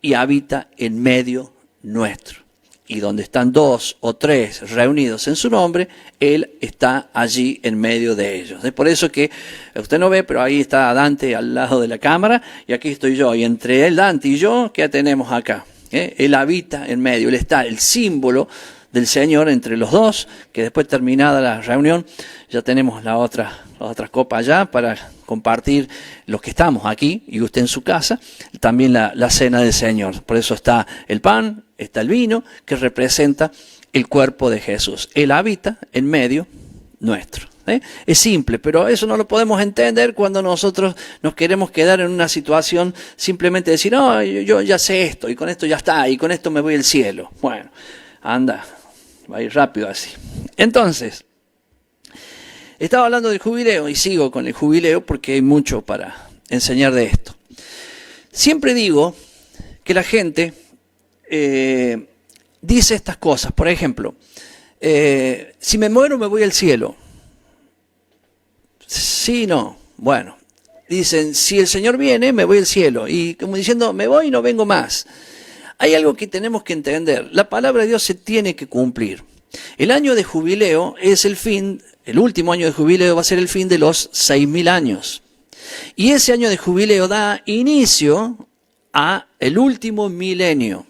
y habita en medio nuestro. Y donde están 2 o 3 reunidos en su nombre, Él está allí en medio de ellos. Es por eso que usted no ve, pero ahí está Dante al lado de la cámara y aquí estoy yo. Y entre él, Dante y yo, ¿qué tenemos acá? Él habita en medio, Él está el símbolo del Señor entre los dos, que después terminada la reunión ya tenemos la otra copa allá para compartir los que estamos aquí y usted en su casa, también la cena del Señor. Por eso está el pan, está el vino, que representa el cuerpo de Jesús. Él habita en medio nuestro. Es simple, pero eso no lo podemos entender cuando nosotros nos queremos quedar en una situación simplemente decir, no, yo ya sé esto, y con esto ya está, y con esto me voy al cielo. Bueno, anda, va a ir rápido así. Entonces, estaba hablando del jubileo y sigo con el jubileo porque hay mucho para enseñar de esto. Siempre digo que la gente dice estas cosas. Por ejemplo, si me muero me voy al cielo. Sí, no. Bueno, dicen, si el Señor viene me voy al cielo. Y como diciendo, me voy y no vengo más. Hay algo que tenemos que entender. La palabra de Dios se tiene que cumplir. El año de jubileo es el fin, el último año de jubileo va a ser el fin de los 6.000 años. Y ese año de jubileo da inicio a el último milenio.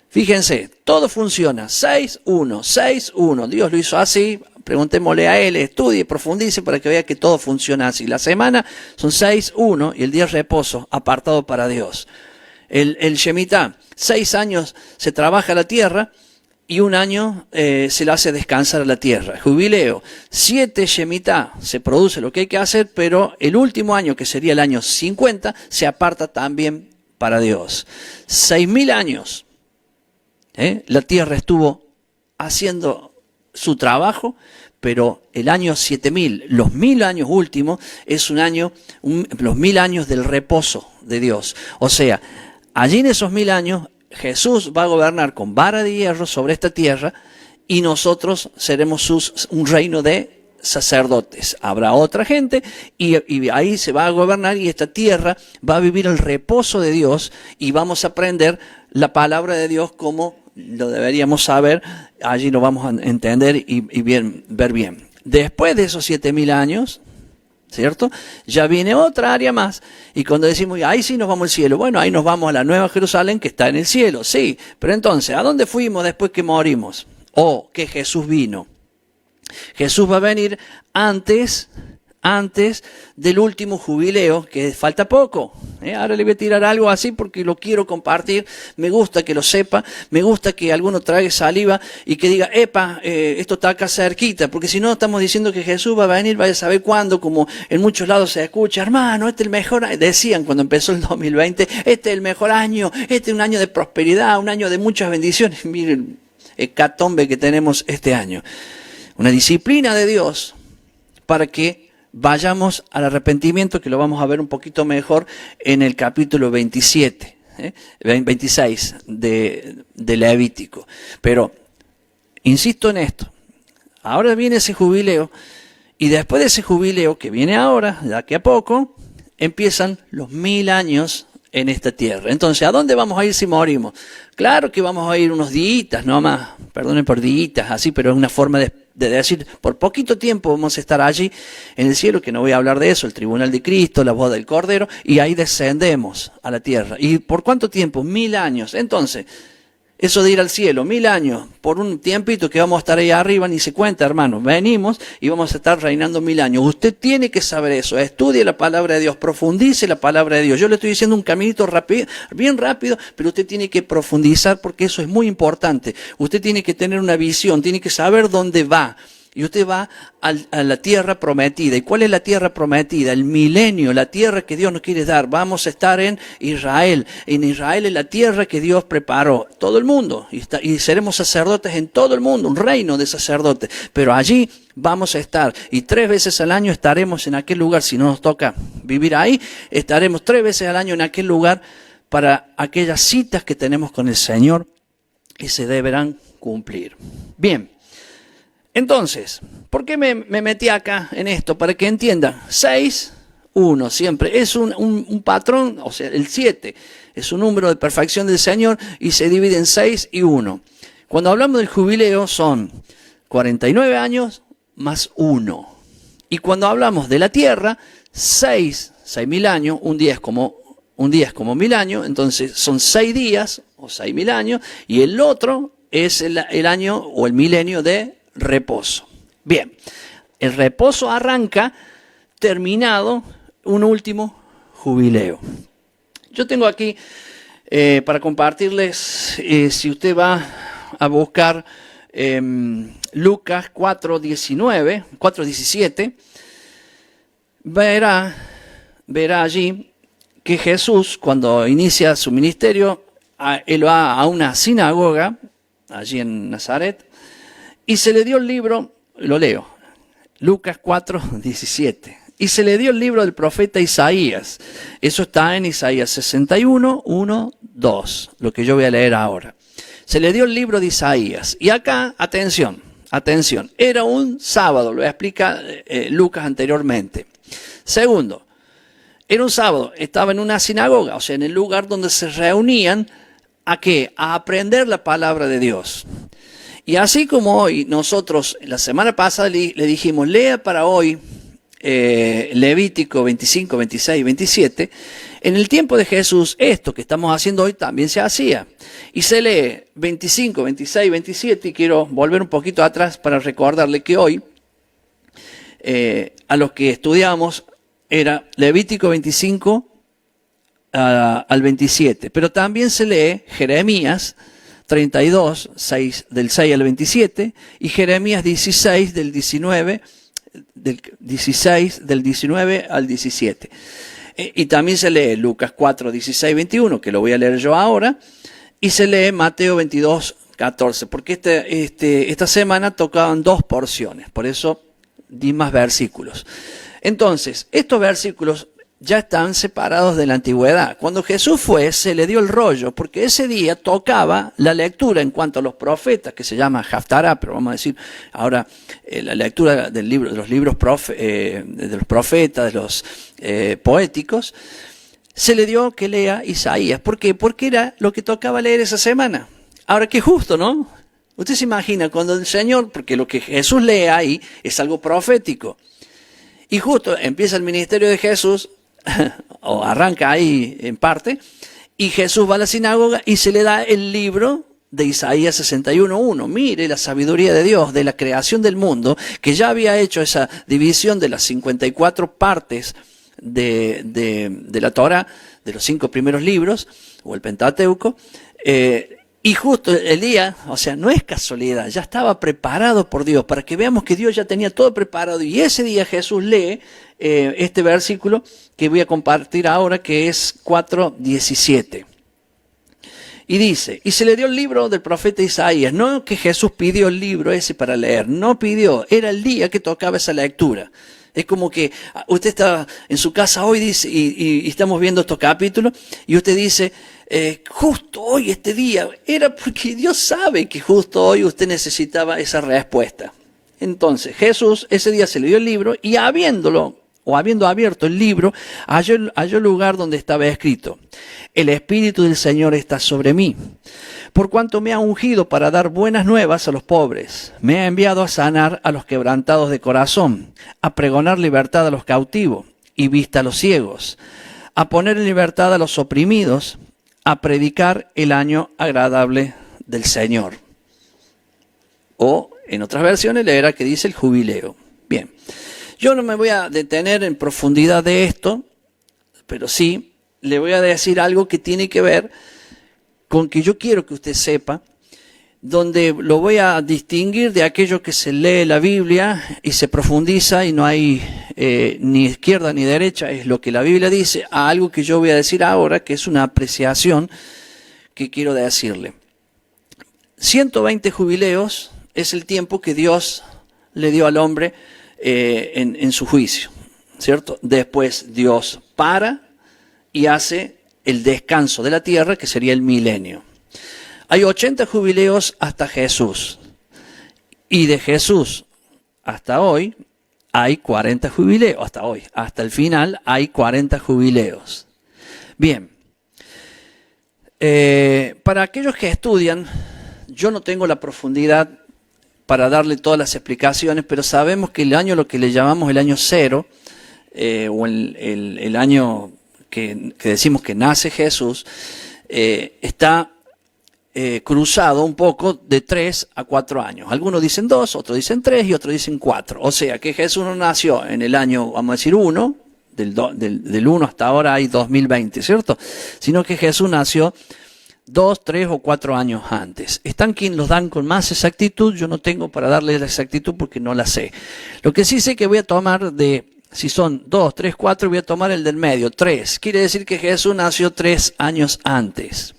Fíjense, todo funciona, 6-1, 6-1. Dios lo hizo así, preguntémosle a Él, estudie, profundice para que vea que todo funciona así. La semana son 6-1 y el día de reposo apartado para Dios. El Shemitah, 6 años se trabaja la tierra y 1 año se le hace descansar a la tierra. Jubileo, 7 Shemitah, se produce lo que hay que hacer, pero el último año, que sería el año 50, se aparta también para Dios. 6.000 años, la tierra estuvo haciendo su trabajo, pero el año 7.000, los 1.000 años últimos, es un año, los 1.000 años del reposo de Dios. O sea, allí en esos 1.000 años, Jesús va a gobernar con vara de hierro sobre esta tierra y nosotros seremos un reino de sacerdotes. Habrá otra gente y ahí se va a gobernar y esta tierra va a vivir el reposo de Dios y vamos a aprender la palabra de Dios como lo deberíamos saber. Allí lo vamos a entender y ver bien. Después de esos 7.000 años, ¿cierto? Ya viene otra área más. Y cuando decimos, ahí sí nos vamos al cielo. Bueno, ahí nos vamos a la Nueva Jerusalén que está en el cielo. Sí, pero entonces, ¿a dónde fuimos después que morimos? Que Jesús vino. Jesús va a venir antes del último jubileo, que falta poco. Ahora le voy a tirar algo así porque lo quiero compartir. Me gusta que lo sepa, me gusta que alguno trague saliva y que diga, esto está acá cerquita, porque si no estamos diciendo que Jesús va a venir, vaya a saber cuándo, como en muchos lados se escucha, hermano, este es el mejor año. Decían cuando empezó el 2020, este es el mejor año, este es un año de prosperidad, un año de muchas bendiciones. Miren, hecatombe que tenemos este año. Una disciplina de Dios para que vayamos al arrepentimiento, que lo vamos a ver un poquito mejor en el capítulo 26 de Levítico. Pero, insisto en esto, ahora viene ese jubileo, y después de ese jubileo que viene ahora, de aquí a poco, empiezan los 1.000 años en esta tierra. Entonces, ¿a dónde vamos a ir si morimos? Claro que vamos a ir unos días nomás, perdonen por días, así, pero es una forma de decir, por poquito tiempo vamos a estar allí en el cielo, que no voy a hablar de eso, el tribunal de Cristo, la boda del Cordero, y ahí descendemos a la tierra. ¿Y por cuánto tiempo? 1.000 años. Entonces, Eso de ir al cielo, 1000 años, por un tiempito que vamos a estar ahí arriba, ni se cuenta, hermanos. Venimos y vamos a estar reinando 1000 años. Usted tiene que saber eso. Estudie la palabra de Dios, profundice la palabra de Dios. Yo le estoy diciendo un caminito rápido, bien rápido, pero usted tiene que profundizar porque eso es muy importante. Usted tiene que tener una visión, tiene que saber dónde va. Y usted va a la tierra prometida. ¿Y cuál es la tierra prometida? El milenio, la tierra que Dios nos quiere dar. Vamos a estar en Israel. En Israel es la tierra que Dios preparó. Todo el mundo. Y seremos sacerdotes en todo el mundo. Un reino de sacerdotes. Pero allí vamos a estar. Y 3 veces al año estaremos en aquel lugar. Si no nos toca vivir ahí, estaremos 3 veces al año en aquel lugar para aquellas citas que tenemos con el Señor y se deberán cumplir. Bien. Entonces, ¿por qué me metí acá en esto? Para que entiendan, 6, 1 siempre. Es un patrón, o sea, el 7 es un número de perfección del Señor y se divide en 6 y 1. Cuando hablamos del jubileo son 49 años más 1. Y cuando hablamos de la tierra, 6.000 años, un día es como 1000 años, entonces son 6 días o 6.000 años y el otro es el año o el milenio de reposo. Bien, el reposo arranca terminado un último jubileo. Yo tengo aquí para compartirles, si usted va a buscar Lucas 4:17, verá allí que Jesús, cuando inicia su ministerio, él va a una sinagoga allí en Nazaret, y se le dio el libro, lo leo, Lucas 4:17. Y se le dio el libro del profeta Isaías. Eso está en Isaías 61, 1, 2, lo que yo voy a leer ahora. Se le dio el libro de Isaías. Y acá, atención, era un sábado, lo explica Lucas anteriormente. Segundo, era un sábado, estaba en una sinagoga, o sea, en el lugar donde se reunían, ¿a qué? A aprender la palabra de Dios. Y así como hoy nosotros, la semana pasada le dijimos, lea para hoy Levítico 25, 26 y 27, en el tiempo de Jesús esto que estamos haciendo hoy también se hacía. Y se lee 25, 26 y 27 y quiero volver un poquito atrás para recordarle que hoy a los que estudiamos era Levítico 25 al 27, pero también se lee Jeremías 32, del 6 al 27, y Jeremías 16, del 19 al 17. Y también se lee Lucas 4, 16, 21, que lo voy a leer yo ahora, y se lee Mateo 22, 14, porque esta semana tocaban 2 porciones, por eso di más versículos. Entonces, estos versículos ya están separados de la antigüedad. Cuando Jesús fue, se le dio el rollo, porque ese día tocaba la lectura en cuanto a los profetas, que se llama Haftará, pero vamos a decir ahora la lectura del libro, de los libros de los profetas, de los poéticos, se le dio que lea Isaías. ¿Por qué? Porque era lo que tocaba leer esa semana. Ahora, qué justo, ¿no? Usted se imagina cuando el Señor, porque lo que Jesús lee ahí es algo profético, y justo empieza el ministerio de Jesús, o arranca ahí en parte, y Jesús va a la sinagoga y se le da el libro de Isaías 61:1. Mire la sabiduría de Dios, de la creación del mundo, que ya había hecho esa división de las 54 partes de la Torá, de los 5 primeros libros, o el Pentateuco, y justo el día, o sea, no es casualidad, ya estaba preparado por Dios, para que veamos que Dios ya tenía todo preparado, y ese día Jesús lee este versículo que voy a compartir ahora, que es 4:17. Y dice, y se le dio el libro del profeta Isaías. No que Jesús pidió el libro ese para leer, no pidió, era el día que tocaba esa lectura. Es como que usted está en su casa hoy dice, y estamos viendo estos capítulos, y usted dice, justo hoy, este día, era porque Dios sabe que justo hoy usted necesitaba esa respuesta. Entonces Jesús ese día se le dio el libro, y habiendo abierto el libro, halló el lugar donde estaba escrito: el Espíritu del Señor está sobre mí, por cuanto me ha ungido para dar buenas nuevas a los pobres. Me ha enviado a sanar a los quebrantados de corazón, a pregonar libertad a los cautivos y vista a los ciegos, a poner en libertad a los oprimidos, a predicar el año agradable del Señor. O en otras versiones leerá que dice el jubileo. Bien, yo no me voy a detener en profundidad de esto, pero sí le voy a decir algo que tiene que ver con que yo quiero que usted sepa, donde lo voy a distinguir de aquello que se lee la Biblia y se profundiza y no hay ni izquierda ni derecha, es lo que la Biblia dice, a algo que yo voy a decir ahora, que es una apreciación que quiero decirle. 120 jubileos es el tiempo que Dios le dio al hombre en su juicio, ¿cierto? Después Dios para y hace el descanso de la tierra, que sería el milenio. Hay 80 jubileos hasta Jesús. Y de Jesús hasta hoy hay 40 jubileos. Hasta hoy, hasta el final hay 40 jubileos. Bien. Para aquellos que estudian, yo no tengo la profundidad para darle todas las explicaciones, pero sabemos que el año, lo que le llamamos el año cero, o el año que decimos que nace Jesús, está cruzado un poco de 3 a 4 años. Algunos dicen 2, otros dicen 3 y otros dicen 4. O sea que Jesús no nació en el año, vamos a decir 1, del 1 hasta ahora hay 2020, ¿cierto? Sino que Jesús nació 2, 3 o 4 años antes. Están quienes los dan con más exactitud, yo no tengo para darles la exactitud porque no la sé. Lo que sí sé que voy a tomar si son 2, 3, 4, voy a tomar el del medio, 3. Quiere decir que Jesús nació 3 años antes.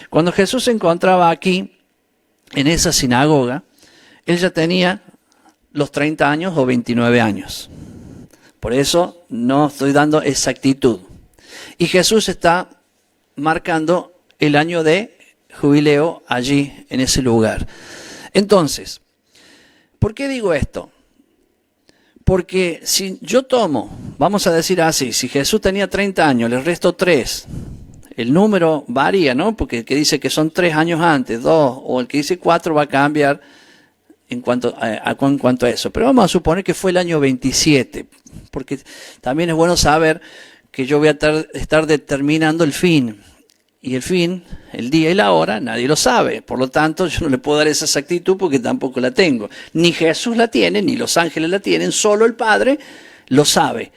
Cuando Jesús se encontraba aquí, en esa sinagoga, él ya tenía los 30 años o 29 años. Por eso no estoy dando exactitud. Y Jesús está marcando el año de jubileo allí, en ese lugar. Entonces, ¿por qué digo esto? Porque si yo tomo, vamos a decir así, si Jesús tenía 30 años, le resto 3, el número varía, ¿no? Porque el que dice que son 3 años antes, 2, o el que dice 4 va a cambiar en cuanto a eso. Pero vamos a suponer que fue el año 27, porque también es bueno saber que yo voy a estar determinando el fin. Y el fin, el día y la hora, nadie lo sabe. Por lo tanto, yo no le puedo dar esa exactitud porque tampoco la tengo. Ni Jesús la tiene, ni los ángeles la tienen, solo el Padre lo sabe.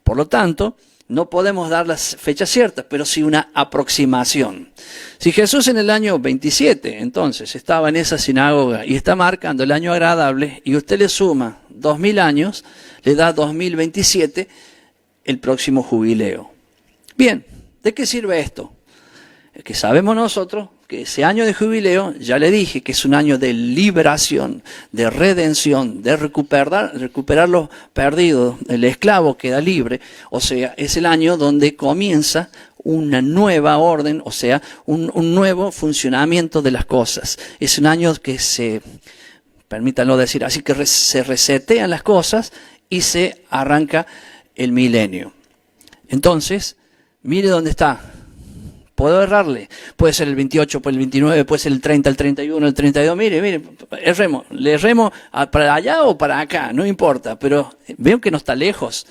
Por lo tanto, no podemos dar las fechas ciertas, pero sí una aproximación. Si Jesús en el año 27, entonces, estaba en esa sinagoga y está marcando el año agradable, y usted le suma 2000 años, le da 2027 el próximo jubileo. Bien, ¿de qué sirve esto? Que sabemos nosotros que ese año de jubileo, ya le dije que es un año de liberación, de redención, de recuperar lo perdido, el esclavo queda libre, o sea, es el año donde comienza una nueva orden, o sea, un nuevo funcionamiento de las cosas. Es un año que permítanlo decir así, que se resetean las cosas y se arranca el milenio. Entonces, mire dónde está. Puedo errarle, puede ser el 28, puede ser el 29, puede ser el 30, el 31, el 32, mire, le erremos para allá o para acá, no importa, pero veo que no está lejos.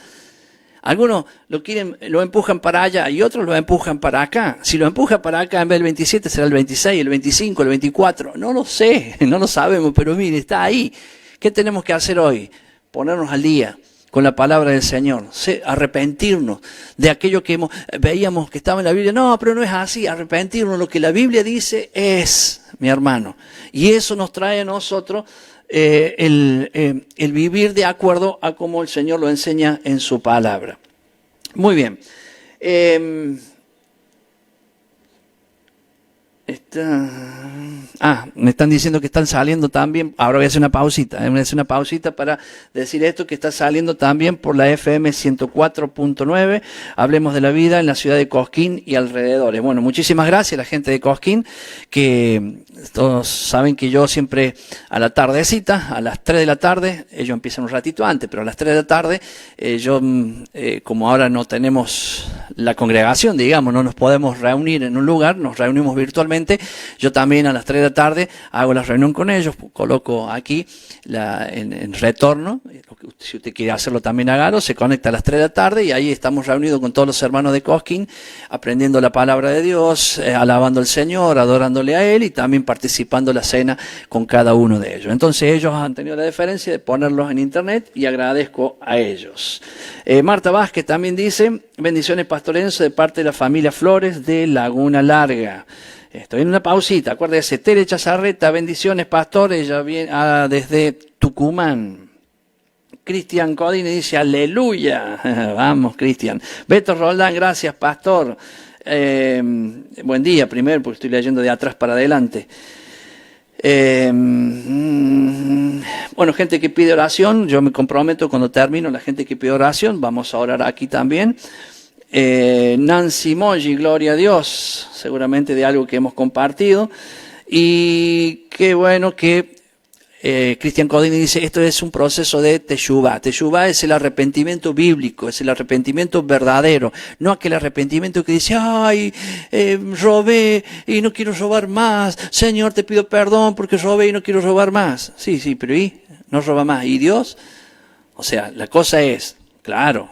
Algunos lo empujan para allá y otros lo empujan para acá. Si lo empuja para acá en vez del 27 será el 26, el 25, el 24, no lo sé, no lo sabemos, pero mire, está ahí. ¿Qué tenemos que hacer hoy? Ponernos al día con la palabra del Señor, arrepentirnos de aquello que veíamos que estaba en la Biblia. No, pero no es así, arrepentirnos, lo que la Biblia dice es, mi hermano. Y eso nos trae a nosotros el vivir de acuerdo a como el Señor lo enseña en su palabra. Muy bien. Me están diciendo que están saliendo también, ahora voy a hacer una pausita para decir esto, que está saliendo también por la FM 104.9, Hablemos de la Vida, en la ciudad de Cosquín y alrededores. Bueno, muchísimas gracias a la gente de Cosquín, que todos saben que yo siempre a la tardecita, a las 3 de la tarde, ellos empiezan un ratito antes, pero a las 3 de la tarde, como ahora no tenemos la congregación, digamos, no nos podemos reunir en un lugar, nos reunimos virtualmente, yo también a las 3 de la tarde hago la reunión con ellos, coloco aquí en retorno, si usted quiere hacerlo también hágalo, se conecta a las 3 de la tarde y ahí estamos reunidos con todos los hermanos de Cosquín, aprendiendo la palabra de Dios, alabando al Señor, adorándole a Él y también participando en la cena con cada uno de ellos. Entonces ellos han tenido la deferencia de ponerlos en internet y agradezco a ellos. Marta Vázquez también dice, bendiciones Pastor Enzo de parte de la familia Flores de Laguna Larga. Estoy en una pausita, acuérdese, Tere Chazarreta, bendiciones Pastor, ella viene desde Tucumán. Cristian Codine dice, aleluya, vamos Cristian. Beto Roldán, gracias Pastor. Buen día primero, porque estoy leyendo de atrás para adelante. Bueno, gente que pide oración, yo me comprometo cuando termino, la gente que pide oración, vamos a orar aquí también. Nancy Moji, gloria a Dios, seguramente de algo que hemos compartido. Y qué bueno que Cristian Codini dice, esto es un proceso de teshuvá. Teshuvá es el arrepentimiento bíblico, es el arrepentimiento verdadero. No aquel arrepentimiento que dice, ay, robé y no quiero robar más. Señor, te pido perdón porque robé y no quiero robar más. Sí, pero ¿y? No roba más. ¿Y Dios? O sea, la cosa es, claro,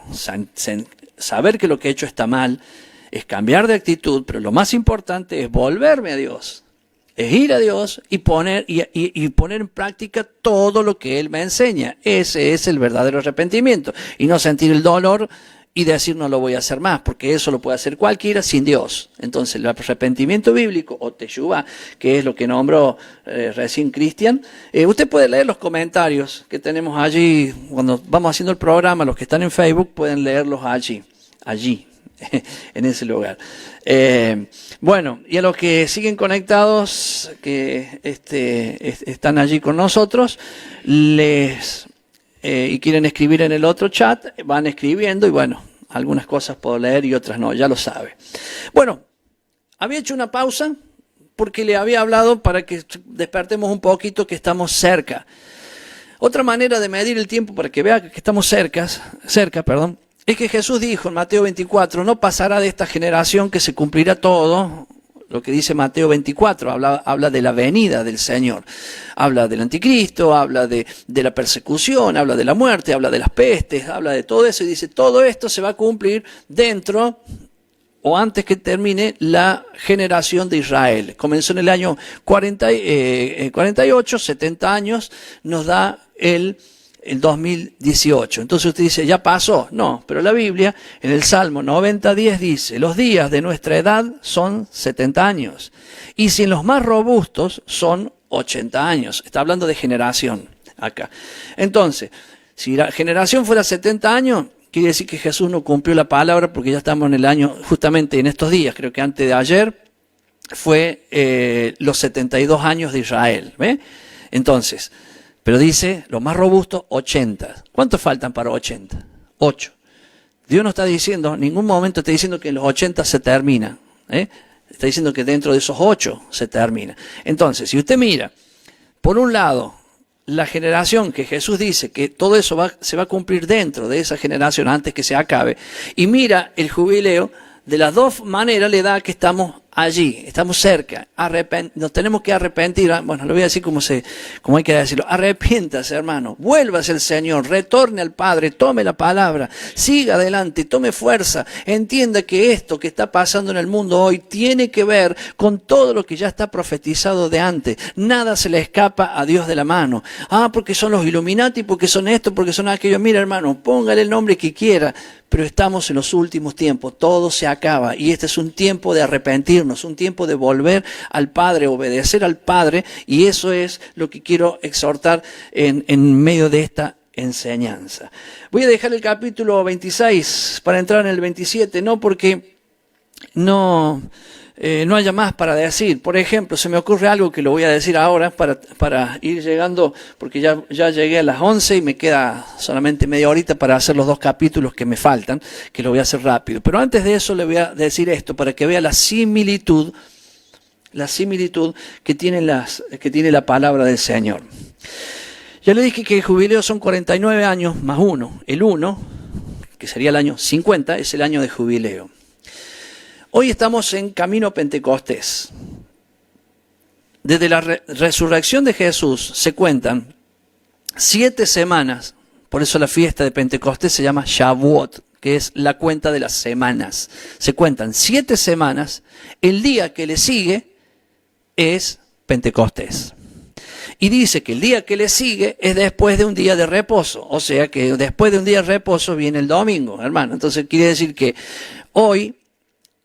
saber que lo que he hecho está mal, es cambiar de actitud, pero lo más importante es volverme a Dios. Es ir a Dios y poner en práctica todo lo que Él me enseña. Ese es el verdadero arrepentimiento. Y no sentir el dolor y decir no lo voy a hacer más, porque eso lo puede hacer cualquiera sin Dios. Entonces el arrepentimiento bíblico o teshuvá, que es lo que nombró recién Cristian, usted puede leer los comentarios que tenemos allí, cuando vamos haciendo el programa, los que están en Facebook pueden leerlos allí, en ese lugar. Bueno, y a los que siguen conectados, que están allí con nosotros, y quieren escribir en el otro chat, van escribiendo y bueno, algunas cosas puedo leer y otras no, ya lo sabe. Bueno, había hecho una pausa porque le había hablado para que despertemos un poquito que estamos cerca. Otra manera de medir el tiempo para que vea que estamos cerca, es que Jesús dijo en Mateo 24, no pasará de esta generación que se cumplirá todo, lo que dice Mateo 24, habla de la venida del Señor, habla del anticristo, habla de la persecución, habla de la muerte, habla de las pestes, habla de todo eso y dice, todo esto se va a cumplir dentro o antes que termine la generación de Israel. Comenzó en el año 48, 70 años, nos da el 2018. Entonces usted dice, ¿ya pasó? No, pero la Biblia en el Salmo 90:10 dice, los días de nuestra edad son 70 años. Y si en los más robustos son 80 años. Está hablando de generación acá. Entonces, si la generación fuera 70 años, quiere decir que Jesús no cumplió la palabra porque ya estamos en el año, justamente en estos días, creo que antes de ayer, fue los 72 años de Israel. ¿Ve? Entonces, pero dice, los más robustos, 80. ¿Cuántos faltan para 80? 8. Dios no está diciendo, en ningún momento está diciendo que en los 80 se termina. Está diciendo que dentro de esos 8 se termina. Entonces, si usted mira, por un lado, la generación que Jesús dice que todo eso se va a cumplir dentro de esa generación antes que se acabe, y mira el jubileo, de las dos maneras le da que estamos allí, estamos cerca, nos tenemos que arrepentir, bueno, lo voy a decir como hay que decirlo, arrepiéntase hermano, vuélvase al Señor, retorne al Padre, tome la palabra, siga adelante, tome fuerza, entienda que esto que está pasando en el mundo hoy tiene que ver con todo lo que ya está profetizado de antes, nada se le escapa a Dios de la mano, porque son los Illuminati, porque son esto, porque son aquello, mira hermano, póngale el nombre que quiera, pero estamos en los últimos tiempos, todo se acaba y este es un tiempo de arrepentirnos, un tiempo de volver al Padre, obedecer al Padre, y eso es lo que quiero exhortar en medio de esta enseñanza. Voy a dejar el capítulo 26 para entrar en el 27, no porque no haya más para decir. Por ejemplo, se me ocurre algo que lo voy a decir ahora para ir llegando, porque ya llegué a las 11 y me queda solamente media horita para hacer los 2 capítulos que me faltan, que lo voy a hacer rápido. Pero antes de eso le voy a decir esto, para que vea la similitud que tiene la palabra del Señor. Ya le dije que el jubileo son 49 años más 1. El 1, que sería el año 50, es el año de jubileo. Hoy estamos en camino a Pentecostés. desde la resurrección de Jesús se cuentan 7 semanas, por eso la fiesta de Pentecostés se llama Shavuot, que es la cuenta de las semanas. Se cuentan 7 semanas, el día que le sigue es Pentecostés. Y dice que el día que le sigue es después de un día de reposo, o sea que después de un día de reposo viene el domingo, hermano. Entonces quiere decir que hoy,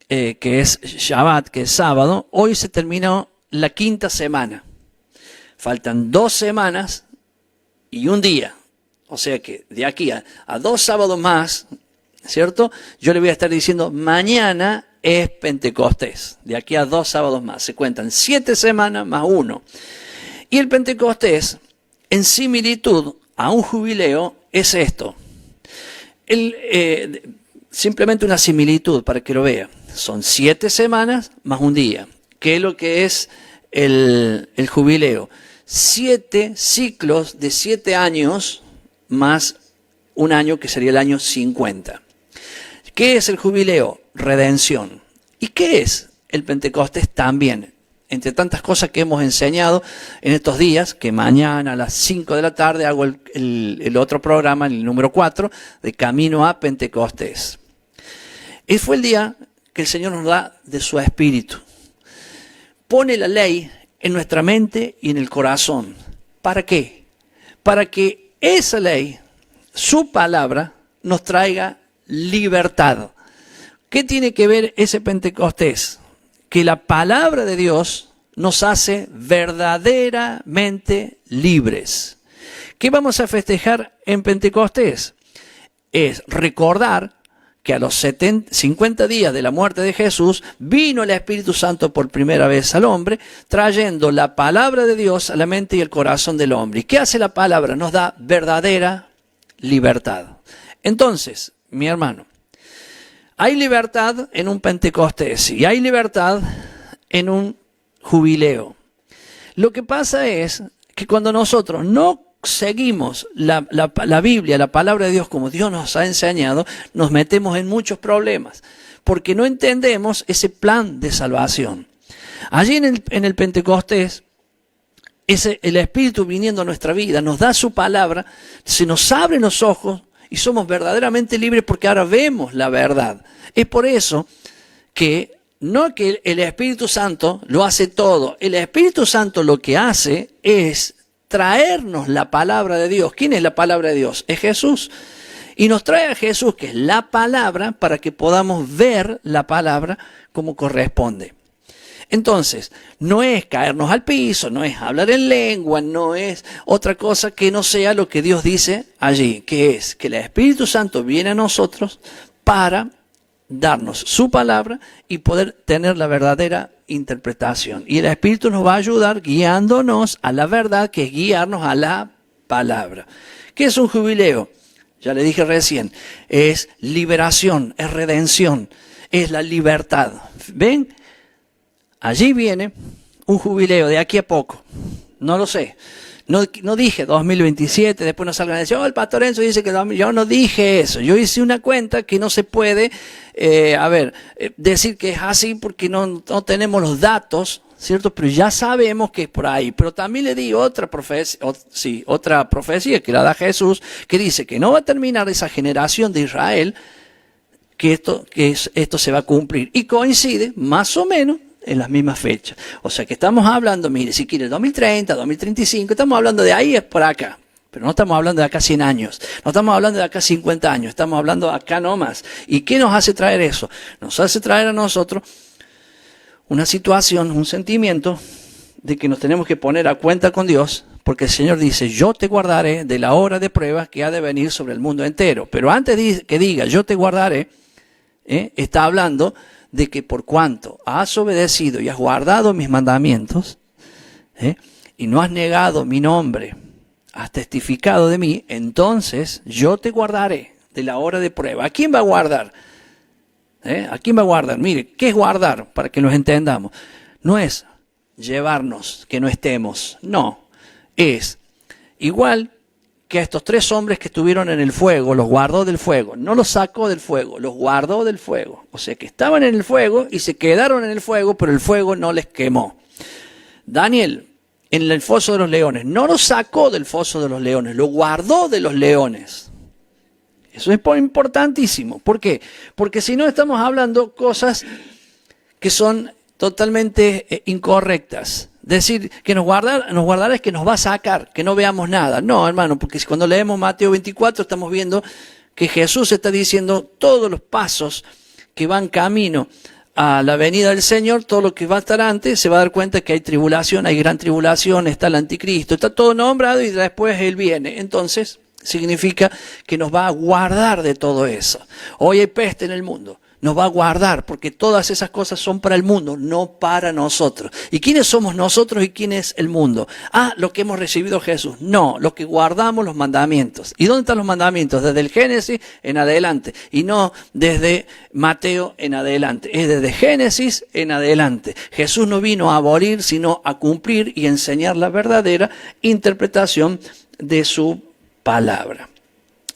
que es Shabbat, que es sábado, hoy se terminó la 5ª semana. Faltan 2 semanas y un día. O sea que de aquí a 2 sábados más, ¿cierto? Yo le voy a estar diciendo, mañana es Pentecostés. De aquí a 2 sábados más. Se cuentan 7 semanas más 1. Y el Pentecostés, en similitud a un jubileo, es esto. Simplemente una similitud para que lo vea. Son 7 semanas más un día. ¿Qué es lo que es el jubileo? 7 ciclos de 7 años más un año que sería el año 50. ¿Qué es el jubileo? Redención. ¿Y qué es el Pentecostés también? Entre tantas cosas que hemos enseñado en estos días, que mañana a las 5 de la tarde hago el otro programa, el número 4, de Camino a Pentecostés. Y fue el día que el Señor nos da de su Espíritu. Pone la ley en nuestra mente y en el corazón. ¿Para qué? Para que esa ley, su palabra, nos traiga libertad. ¿Qué tiene que ver ese Pentecostés? Que la palabra de Dios nos hace verdaderamente libres. ¿Qué vamos a festejar en Pentecostés? Es recordar que a los 50 días de la muerte de Jesús vino el Espíritu Santo por primera vez al hombre, trayendo la palabra de Dios a la mente y el corazón del hombre. ¿Y qué hace la palabra? Nos da verdadera libertad. Entonces, mi hermano, hay libertad en un Pentecostés y hay libertad en un jubileo. Lo que pasa es que cuando nosotros no seguimos la Biblia, la palabra de Dios como Dios nos ha enseñado, nos metemos en muchos problemas porque no entendemos ese plan de salvación. Allí en el Pentecostés, el Espíritu viniendo a nuestra vida nos da su palabra, se nos abren los ojos y somos verdaderamente libres porque ahora vemos la verdad. Es por eso que no que el Espíritu Santo lo hace todo. El Espíritu Santo lo que hace es traernos la palabra de Dios. ¿Quién es la palabra de Dios? Es Jesús. Y nos trae a Jesús, que es la palabra, para que podamos ver la palabra como corresponde. Entonces, no es caernos al piso, no es hablar en lengua, no es otra cosa que no sea lo que Dios dice allí, que es que el Espíritu Santo viene a nosotros para darnos su palabra y poder tener la verdadera interpretación. Y el Espíritu nos va a ayudar guiándonos a la verdad, que es guiarnos a la palabra. ¿Qué es un jubileo? Ya le dije recién, es liberación, es redención, es la libertad. ¿Ven? Allí viene un jubileo de aquí a poco. No lo sé. No dije 2027, después nos salgan a decir, el pastor Enzo dice que yo no dije eso. Yo hice una cuenta que no se puede, decir que es así porque no tenemos los datos, ¿cierto? Pero ya sabemos que es por ahí. Pero también le di otra profecía que la da Jesús, que dice que no va a terminar esa generación de Israel, que esto se va a cumplir. Y coincide más o menos en las mismas fechas. O sea que estamos hablando, mire, si quiere 2030, 2035, estamos hablando de ahí es por acá. Pero no estamos hablando de acá 100 años, no estamos hablando de acá 50 años, estamos hablando de acá nomás. ¿Y qué nos hace traer eso? Nos hace traer a nosotros una situación, un sentimiento de que nos tenemos que poner a cuenta con Dios, porque el Señor dice, yo te guardaré de la hora de prueba que ha de venir sobre el mundo entero. Pero antes de que diga, yo te guardaré, está hablando de que por cuanto has obedecido y has guardado mis mandamientos, y no has negado mi nombre, has testificado de mí, entonces yo te guardaré de la hora de prueba. ¿A quién va a guardar? ¿A quién va a guardar? Mire, ¿qué es guardar? Para que nos entendamos. No es llevarnos que no estemos, no. Es igual que a estos 3 hombres que estuvieron en el fuego, los guardó del fuego, no los sacó del fuego, los guardó del fuego. O sea que estaban en el fuego y se quedaron en el fuego, pero el fuego no les quemó. Daniel, en el foso de los leones, no lo sacó del foso de los leones, lo guardó de los leones. Eso es importantísimo. ¿Por qué? Porque si no estamos hablando cosas que son totalmente incorrectas. Decir que nos guardará es que nos va a sacar, que no veamos nada. No, hermano, porque cuando leemos Mateo 24 estamos viendo que Jesús está diciendo todos los pasos que van camino a la venida del Señor, todo lo que va a estar antes, se va a dar cuenta que hay tribulación, hay gran tribulación, está el anticristo, está todo nombrado y después Él viene. Entonces, significa que nos va a guardar de todo eso. Hoy hay peste en el mundo. Nos va a guardar porque todas esas cosas son para el mundo, no para nosotros. ¿Y quiénes somos nosotros y quién es el mundo? Lo que hemos recibido Jesús. No, lo que guardamos los mandamientos. ¿Y dónde están los mandamientos? Desde el Génesis en adelante. Y no desde Mateo en adelante. Es desde Génesis en adelante. Jesús no vino a abolir, sino a cumplir y enseñar la verdadera interpretación de su palabra.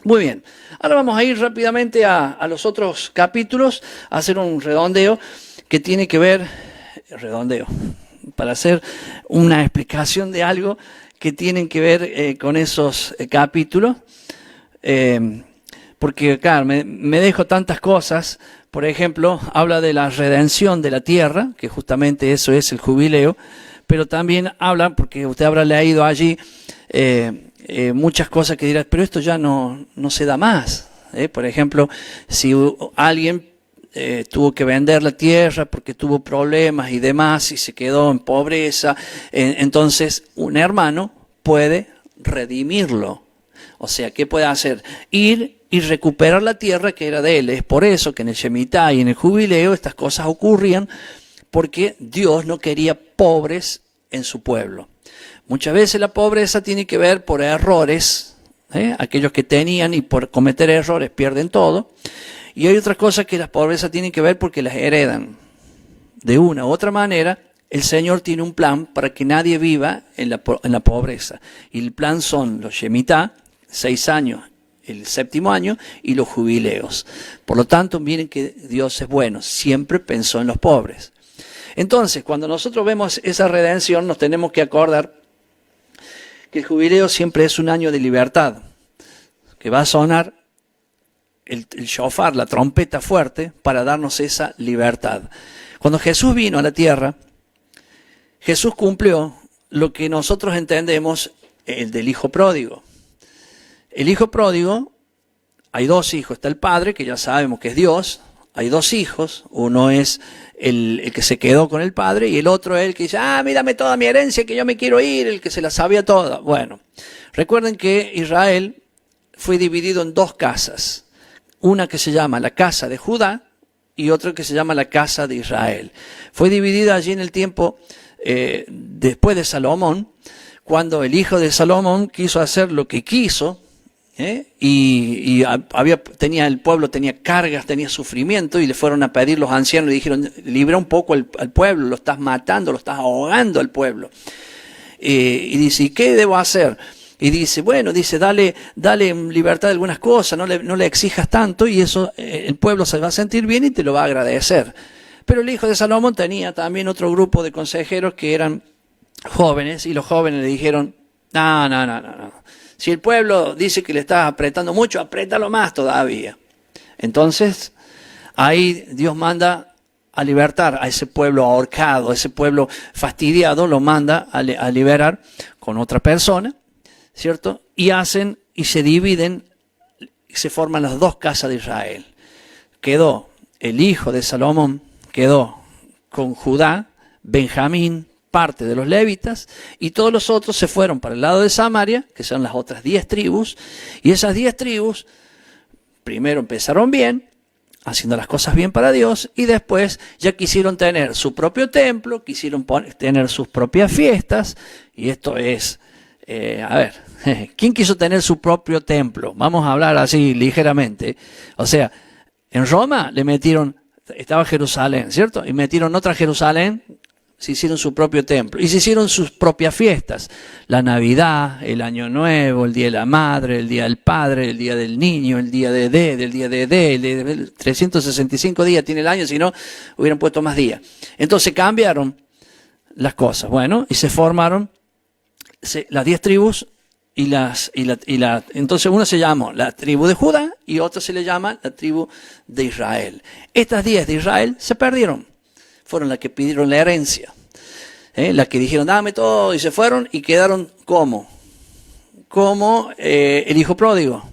Muy bien, ahora vamos a ir rápidamente a los otros capítulos, a hacer un redondeo que tiene que ver, para hacer una explicación de algo que tienen que ver con esos capítulos, porque claro, me dejo tantas cosas. Por ejemplo, habla de la redención de la tierra, que justamente eso es el jubileo, pero también habla, porque usted habrá leído allí, muchas cosas que dirás, pero esto ya no se da más. Por ejemplo, si alguien tuvo que vender la tierra porque tuvo problemas y demás y se quedó en pobreza, entonces un hermano puede redimirlo. O sea, ¿qué puede hacer? Ir y recuperar la tierra que era de él. Es por eso que en el Shemitah y en el Jubileo estas cosas ocurrían, porque Dios no quería pobres en su pueblo. Muchas veces la pobreza tiene que ver por errores, aquellos que tenían y por cometer errores pierden todo. Y hay otras cosas que la pobreza tiene que ver porque las heredan. De una u otra manera, el Señor tiene un plan para que nadie viva en la pobreza. Y el plan son los Shemitah, 6 años, el 7º año, y los jubileos. Por lo tanto, miren que Dios es bueno, siempre pensó en los pobres. Entonces, cuando nosotros vemos esa redención, nos tenemos que acordar que el jubileo siempre es un año de libertad, que va a sonar el shofar, la trompeta fuerte, para darnos esa libertad. Cuando Jesús vino a la tierra, Jesús cumplió lo que nosotros entendemos el del hijo pródigo. El hijo pródigo, hay 2 hijos, está el padre, que ya sabemos que es Dios, hay 2 hijos, uno es el que se quedó con el padre y el otro es el que dice, mírame toda mi herencia que yo me quiero ir, el que se la sabía toda. Bueno, recuerden que Israel fue dividido en 2 casas, una que se llama la casa de Judá y otra que se llama la casa de Israel. Fue dividida allí en el tiempo después de Salomón, cuando el hijo de Salomón quiso hacer lo que quiso, y el pueblo tenía cargas, tenía sufrimiento, y le fueron a pedir los ancianos y dijeron, libra un poco al pueblo, lo estás matando, lo estás ahogando al pueblo. Y dice, ¿y qué debo hacer? Y dice, bueno, dale libertad de algunas cosas, no le exijas tanto, y eso el pueblo se va a sentir bien y te lo va a agradecer. Pero el hijo de Salomón tenía también otro grupo de consejeros que eran jóvenes, y los jóvenes le dijeron, no. Si el pueblo dice que le estás apretando mucho, apriétalo más todavía. Entonces, ahí Dios manda a libertar a ese pueblo ahorcado, a ese pueblo fastidiado, lo manda a liberar con otra persona, ¿cierto? Y se dividen, y se forman las 2 casas de Israel. Quedó el hijo de Salomón, quedó con Judá, Benjamín, parte de los levitas, y todos los otros se fueron para el lado de Samaria, que son las otras 10 tribus, y esas 10 tribus primero empezaron bien, haciendo las cosas bien para Dios, y después ya quisieron tener su propio templo, quisieron tener sus propias fiestas, y esto es, ¿quién quiso tener su propio templo? Vamos a hablar así ligeramente. O sea, en Roma estaba Jerusalén, ¿cierto? Y metieron otra Jerusalén, se hicieron su propio templo y se hicieron sus propias fiestas. La Navidad, el Año Nuevo, el Día de la Madre, el Día del Padre, el Día del Niño, el Día de el Día de 365 días tiene el año, si no hubieran puesto más días. Entonces cambiaron las cosas. Bueno, y se formaron las 10 tribus entonces uno se llamó la tribu de Judá y otra se le llama la tribu de Israel. Estas 10 de Israel se perdieron. Fueron las que pidieron la herencia. Las que dijeron, dame todo, y se fueron y quedaron como el hijo pródigo,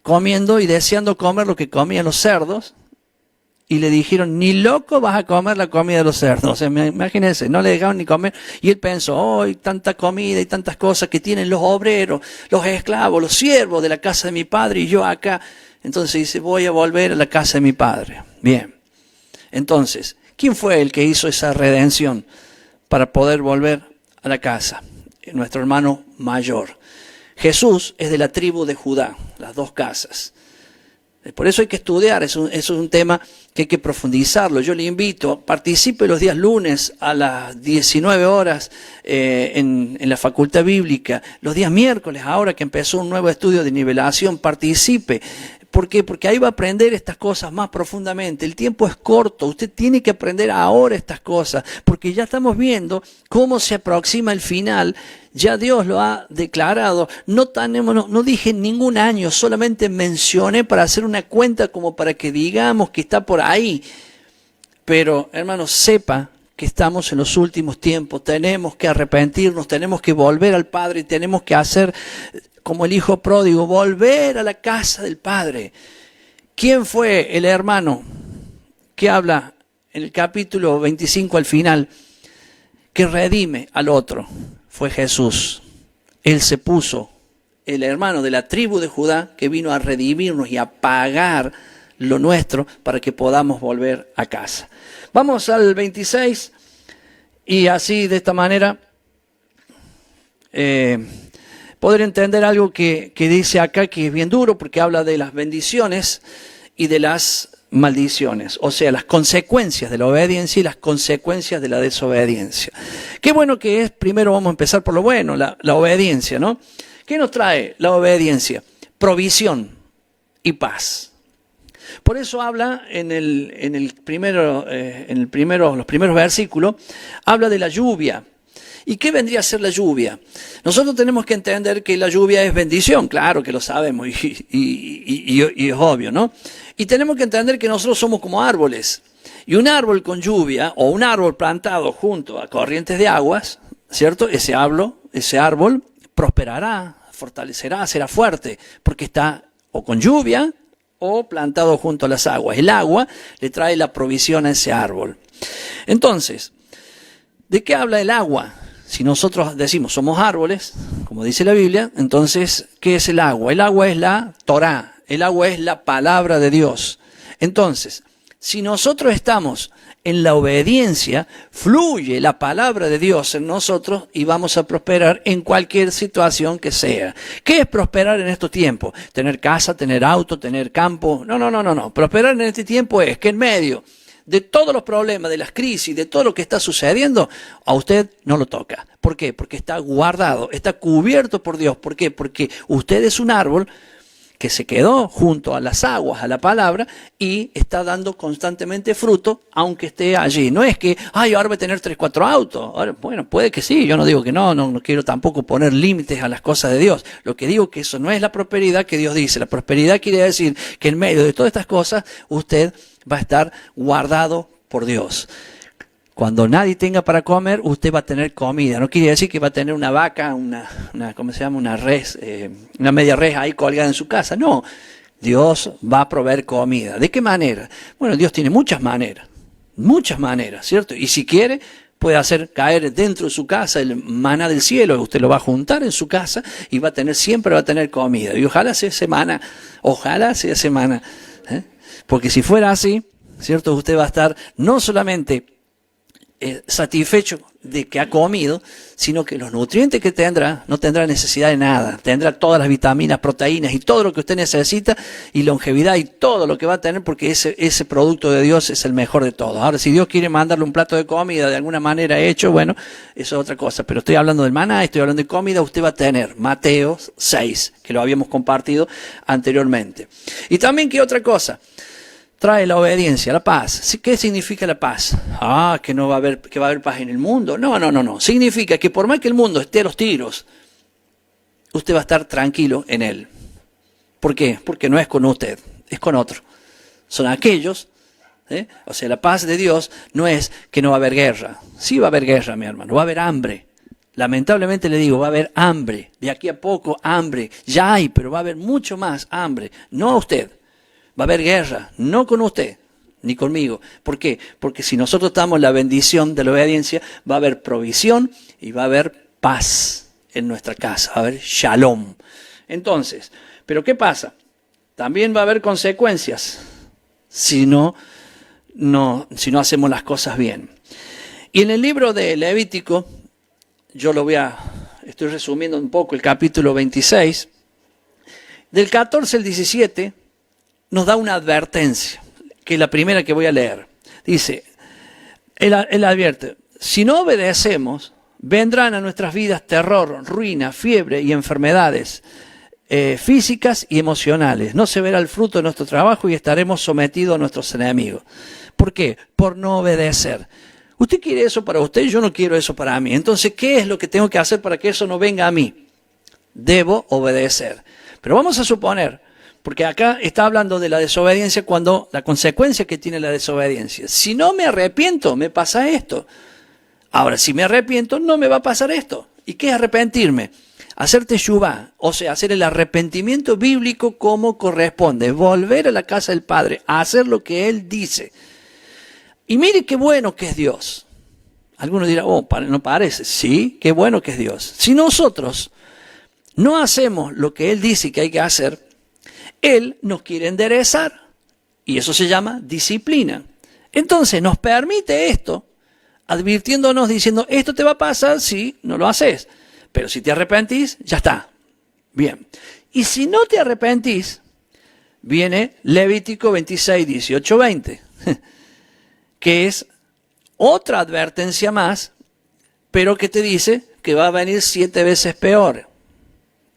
comiendo y deseando comer lo que comían los cerdos. Y le dijeron, ni loco vas a comer la comida de los cerdos. O sea, imagínense, no le dejaron ni comer. Y él pensó, hay tanta comida y tantas cosas que tienen los obreros, los esclavos, los siervos de la casa de mi padre y yo acá. Entonces dice, voy a volver a la casa de mi padre. Bien. Entonces, ¿quién fue el que hizo esa redención para poder volver a la casa? Nuestro hermano mayor. Jesús es de la tribu de Judá, las 2 casas. Por eso hay que estudiar, eso es un tema que hay que profundizarlo. Yo le invito, participe los días lunes a las 19 horas en la Facultad Bíblica, los días miércoles, ahora que empezó un nuevo estudio de nivelación, participe. ¿Por qué? Porque ahí va a aprender estas cosas más profundamente. El tiempo es corto, usted tiene que aprender ahora estas cosas, porque ya estamos viendo cómo se aproxima el final. Ya Dios lo ha declarado. No dije ningún año, solamente mencioné para hacer una cuenta como para que digamos que está por ahí. Pero, hermanos, sepa que estamos en los últimos tiempos. Tenemos que arrepentirnos, tenemos que volver al Padre, tenemos que hacer como el hijo pródigo, volver a la casa del Padre. ¿Quién fue el hermano que habla en el capítulo 25 al final, que redime al otro? Fue Jesús. Él se puso, el hermano de la tribu de Judá, que vino a redimirnos y a pagar lo nuestro para que podamos volver a casa. Vamos al 26 y así de esta manera poder entender algo que dice acá, que es bien duro porque habla de las bendiciones y de las maldiciones, o sea, las consecuencias de la obediencia y las consecuencias de la desobediencia. Qué bueno que es, primero vamos a empezar por lo bueno, la obediencia, ¿no? ¿Qué nos trae la obediencia? Provisión y paz. Por eso habla los primeros versículos, habla de la lluvia. ¿Y qué vendría a ser la lluvia? Nosotros tenemos que entender que la lluvia es bendición, claro que lo sabemos y es obvio, ¿no? Y tenemos que entender que nosotros somos como árboles. Y un árbol con lluvia o un árbol plantado junto a corrientes de aguas, ¿cierto? Ese árbol prosperará, fortalecerá, será fuerte, porque está o con lluvia o plantado junto a las aguas. El agua le trae la provisión a ese árbol. Entonces, ¿de qué habla el agua? Si nosotros decimos somos árboles, como dice la Biblia, entonces, ¿qué es el agua? El agua es la Torá, el agua es la palabra de Dios. Entonces, si nosotros estamos en la obediencia, fluye la palabra de Dios en nosotros y vamos a prosperar en cualquier situación que sea. ¿Qué es prosperar en estos tiempos? ¿Tener casa, tener auto, tener campo? No. Prosperar en este tiempo es que en medio de todos los problemas, de las crisis, de todo lo que está sucediendo, a usted no lo toca. ¿Por qué? Porque está guardado, está cubierto por Dios. ¿Por qué? Porque usted es un árbol que se quedó junto a las aguas, a la palabra, y está dando constantemente fruto, aunque esté allí. No es que, ahora voy a tener 3, 4 autos. Ahora, bueno, puede que sí, yo no digo que no quiero tampoco poner límites a las cosas de Dios. Lo que digo es que eso no es la prosperidad que Dios dice. La prosperidad quiere decir que en medio de todas estas cosas, usted va a estar guardado por Dios. Cuando nadie tenga para comer, usted va a tener comida. No quiere decir que va a tener una vaca, una res, una media res ahí colgada en su casa. No, Dios va a proveer comida. ¿De qué manera? Bueno, Dios tiene muchas maneras, ¿cierto? Y si quiere, puede hacer caer dentro de su casa el maná del cielo. Usted lo va a juntar en su casa y siempre va a tener comida. Y ojalá sea semana. Porque si fuera así, ¿cierto? Usted va a estar no solamente satisfecho de que ha comido, sino que los nutrientes que tendrá, no tendrá necesidad de nada. Tendrá todas las vitaminas, proteínas y todo lo que usted necesita, y longevidad y todo lo que va a tener, porque ese producto de Dios es el mejor de todos. Ahora, si Dios quiere mandarle un plato de comida de alguna manera hecho, bueno, eso es otra cosa. Pero estoy hablando del maná, estoy hablando de comida. Usted va a tener Mateo 6, que lo habíamos compartido anteriormente. Y también, ¿qué otra cosa? trae la obediencia, la paz. ¿Qué significa la paz? Que no va a haber, que va a haber paz en el mundo. No. Significa que por más que el mundo esté a los tiros, usted va a estar tranquilo en él. ¿Por qué? Porque no es con usted, es con otro. Son aquellos, o sea, la paz de Dios no es que no va a haber guerra. Sí va a haber guerra, mi hermano, va a haber hambre. Lamentablemente le digo, va a haber hambre. De aquí a poco, hambre. Ya hay, pero va a haber mucho más hambre. No a usted. Va a haber guerra, no con usted, ni conmigo. ¿Por qué? Porque si nosotros damos la bendición de la obediencia, va a haber provisión y va a haber paz en nuestra casa. Va a haber shalom. Entonces, ¿pero qué pasa? También va a haber consecuencias si no hacemos las cosas bien. Y en el libro de Levítico, estoy resumiendo un poco el capítulo 26, del 14 al 17, nos da una advertencia, que es la primera que voy a leer. Dice, él advierte, si no obedecemos, vendrán a nuestras vidas terror, ruina, fiebre y enfermedades físicas y emocionales. No se verá el fruto de nuestro trabajo y estaremos sometidos a nuestros enemigos. ¿Por qué? Por no obedecer. Usted quiere eso para usted, yo no quiero eso para mí. Entonces, ¿qué es lo que tengo que hacer para que eso no venga a mí? Debo obedecer. Pero vamos a suponer, porque acá está hablando de la desobediencia cuando la consecuencia que tiene la desobediencia. Si no me arrepiento, me pasa esto. Ahora, si me arrepiento, no me va a pasar esto. ¿Y qué es arrepentirme? Hacer teshuvá, o sea, hacer el arrepentimiento bíblico como corresponde. Volver a la casa del Padre, a hacer lo que Él dice. Y mire qué bueno que es Dios. Algunos dirán, no parece. Sí, qué bueno que es Dios. Si nosotros no hacemos lo que Él dice que hay que hacer, Él nos quiere enderezar. Y eso se llama disciplina. Entonces nos permite esto, advirtiéndonos, diciendo, esto te va a pasar si no lo haces. Pero si te arrepentís, ya está. Bien. Y si no te arrepentís, viene Levítico 26, 18, 20. Que es otra advertencia más, pero que te dice que va a venir 7 veces peor.